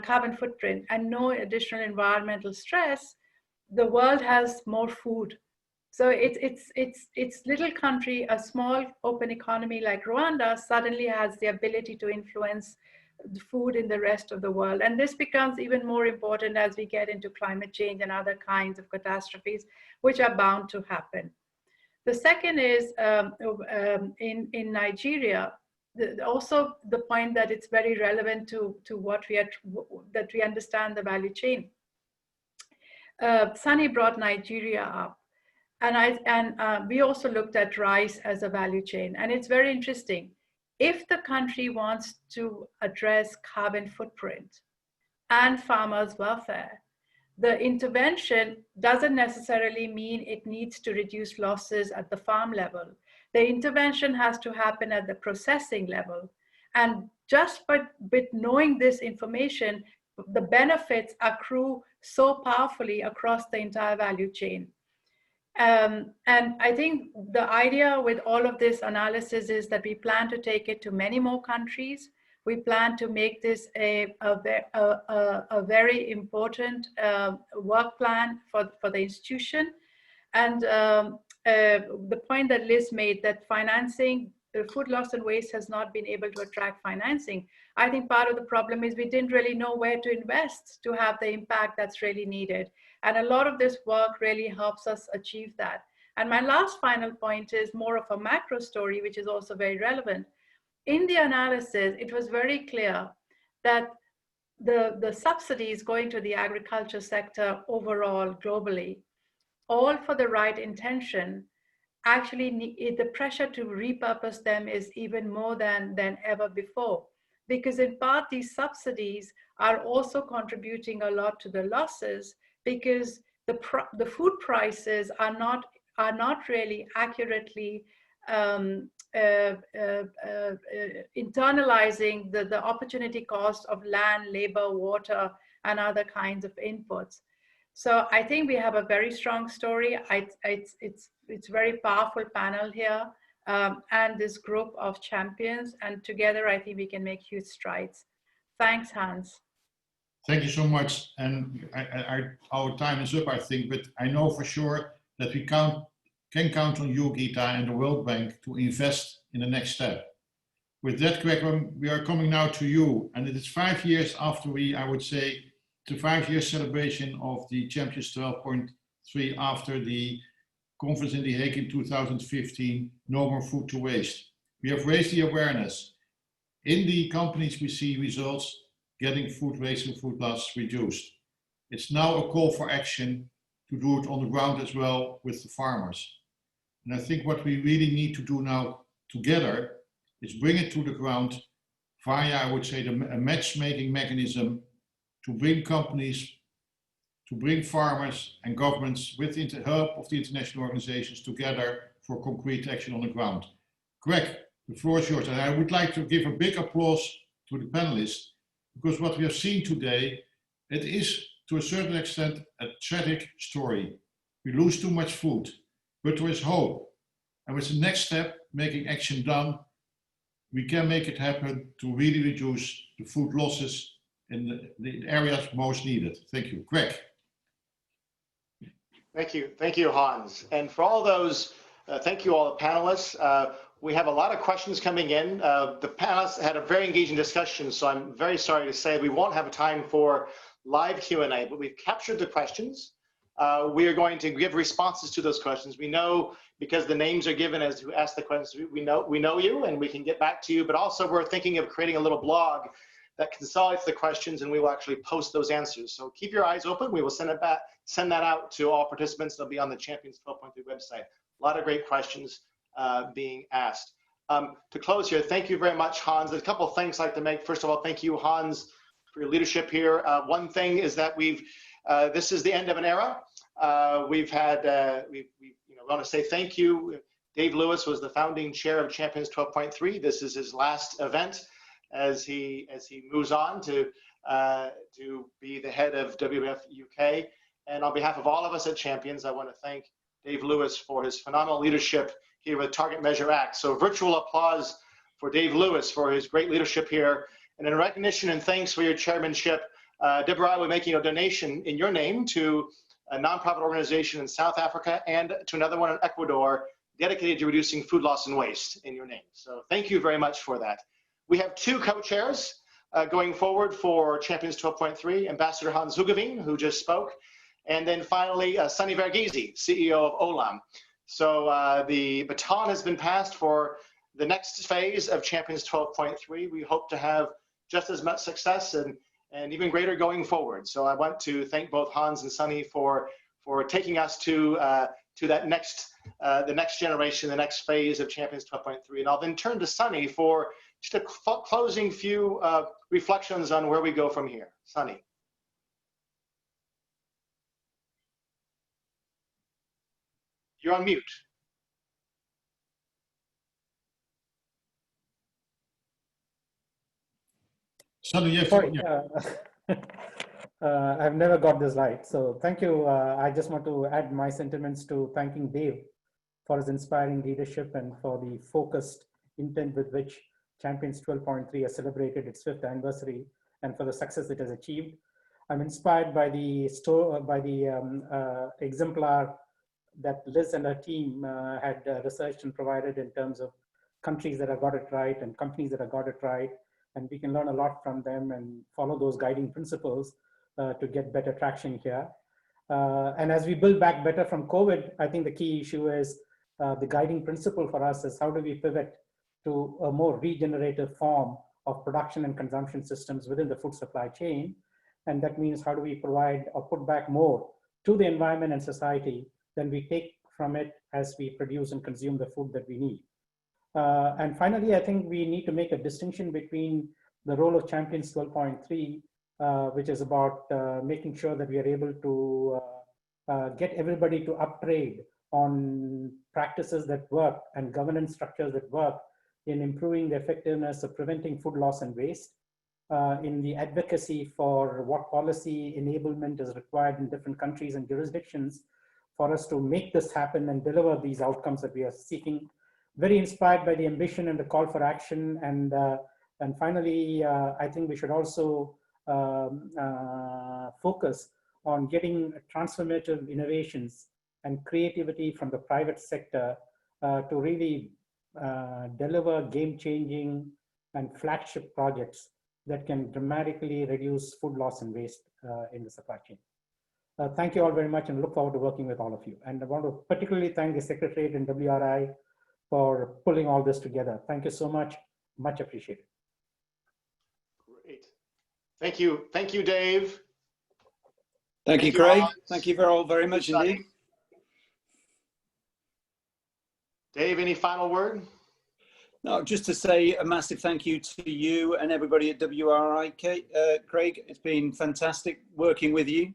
carbon footprint, and no additional environmental stress, the world has more food. So it's little country, a small open economy like Rwanda suddenly has the ability to influence the food in the rest of the world. And this becomes even more important as we get into climate change and other kinds of catastrophes, which are bound to happen. The second is in Nigeria, also the point that it's very relevant to what that we understand the value chain. Sunny brought Nigeria up. And we also looked at rice as a value chain. And it's very interesting. If the country wants to address carbon footprint and farmers' welfare, the intervention doesn't necessarily mean it needs to reduce losses at the farm level. The intervention has to happen at the processing level. And just with knowing this information, the benefits accrue so powerfully across the entire value chain. And I think the idea with all of this analysis is that we plan to take it to many more countries. We plan to make this a very important work plan for the institution. And the point that Liz made, that financing, food loss and waste has not been able to attract financing. I think part of the problem is we didn't really know where to invest to have the impact that's really needed. And a lot of this work really helps us achieve that. And my last final point is more of a macro story, which is also very relevant. In the analysis, it was very clear that the subsidies going to the agriculture sector overall globally, all for the right intention, actually the pressure to repurpose them is even more than ever before. Because in part, these subsidies are also contributing a lot to the losses, because the food prices are not really accurately internalizing the opportunity cost of land, labor, water, and other kinds of inputs. So I think we have a very strong story. It's very powerful panel here, and this group of champions, and together I think we can make huge strides. Thanks, Hans. Thank you so much. And our time is up, I think, but I know for sure that we can count on you, Gita, and the World Bank to invest in the next step. With that, Greg, we are coming now to you, and it is 5 years after I would say, the 5-year celebration of the Champions 12.3 after the conference in The Hague in 2015, No More Food to Waste. We have raised the awareness. In the companies, we see results getting food waste and food loss reduced. It's now a call for action to do it on the ground as well with the farmers. And I think what we really need to do now together is bring it to the ground via, I would say, a matchmaking mechanism to bring companies, to bring farmers and governments with the help of the international organizations together for concrete action on the ground. Greg, the floor is yours. And I would like to give a big applause to the panelists, because what we have seen today, it is to a certain extent a tragic story. We lose too much food, but there is hope. And with the next step, making action done, we can make it happen to really reduce the food losses in the areas most needed. Thank you. Greg. Thank you, Hans. And for all those, thank you all the panelists. We have a lot of questions coming in. The panelists had a very engaging discussion, so I'm very sorry to say we won't have time for live Q&A, but we've captured the questions. We are going to give responses to those questions. We know, because the names are given as who asked the questions, we know you and we can get back to you, but also we're thinking of creating a little blog that consolidates the questions, and we will actually post those answers. So keep your eyes open. We will send that out to all participants. They'll be on the Champions 12.3 website. A lot of great questions being asked. To close here, thank you very much, Hans. There's a couple of things I'd like to make. First of all, thank you, Hans, for your leadership here. One thing is that this is the end of an era. We've had, we want to say thank you. Dave Lewis was the founding chair of Champions 12.3. This is his last event as he moves on to be the head of WWF UK. And on behalf of all of us at Champions, I want to thank Dave Lewis for his phenomenal leadership here with Target Measure Act. So virtual applause for Dave Lewis for his great leadership here. And in recognition and thanks for your chairmanship, Deborah, I will be making a donation in your name to a nonprofit organization in South Africa and to another one in Ecuador dedicated to reducing food loss and waste in your name. So thank you very much for that. We have two co-chairs going forward for Champions 12.3, Ambassador Hans Hugeveen, who just spoke, and then finally Sunny Verghese, CEO of Olam. So the baton has been passed for the next phase of Champions 12.3. We hope to have just as much success and even greater going forward. So I want to thank both Hans and Sunny for taking us to that the next generation, the next phase of Champions 12.3. And I'll then turn to Sunny for just a closing few reflections on where we go from here. Sunny. You're on mute. Sunny, yes. Sorry, I've never got this right. So thank you. I just want to add my sentiments to thanking Dave for his inspiring leadership and for the focused intent with which Champions 12.3 has celebrated its 5th anniversary and for the success it has achieved. I'm inspired by the exemplar that Liz and her team had researched and provided in terms of countries that have got it right and companies that have got it right. And we can learn a lot from them and follow those guiding principles to get better traction here. And as we build back better from COVID, I think the key issue is the guiding principle for us is how do we pivot to a more regenerative form of production and consumption systems within the food supply chain. And that means how do we provide or put back more to the environment and society than we take from it as we produce and consume the food that we need. And finally, I think we need to make a distinction between the role of Champions 12.3, which is about making sure that we are able to get everybody to upgrade on practices that work and governance structures that work in improving the effectiveness of preventing food loss and waste, in the advocacy for what policy enablement is required in different countries and jurisdictions for us to make this happen and deliver these outcomes that we are seeking. Very inspired by the ambition and the call for action. And finally, I think we should also focus on getting transformative innovations and creativity from the private sector to really deliver game-changing and flagship projects that can dramatically reduce food loss and waste in the supply chain. Thank you all very much and look forward to working with all of you. And I want to particularly thank the Secretariat and WRI for pulling all this together. Thank you so much. Much appreciated. Great. Thank you. Thank you, Dave. Thank you, Craig. Thank you all very much indeed. Dave, any final word? No, just to say a massive thank you to you and everybody at WRI, Craig. It's been fantastic working with you.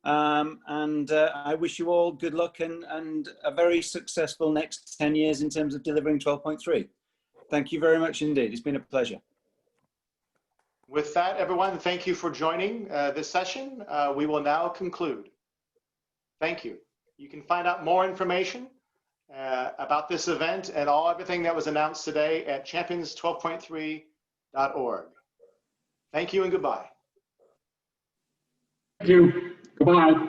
I wish you all good luck and a very successful next 10 years in terms of delivering 12.3. Thank you very much indeed. It's been a pleasure. With that, everyone, thank you for joining this session. We will now conclude. Thank you. You can find out more information about this event and everything that was announced today at champions12.3.org. Thank you and goodbye. Thank you. Goodbye.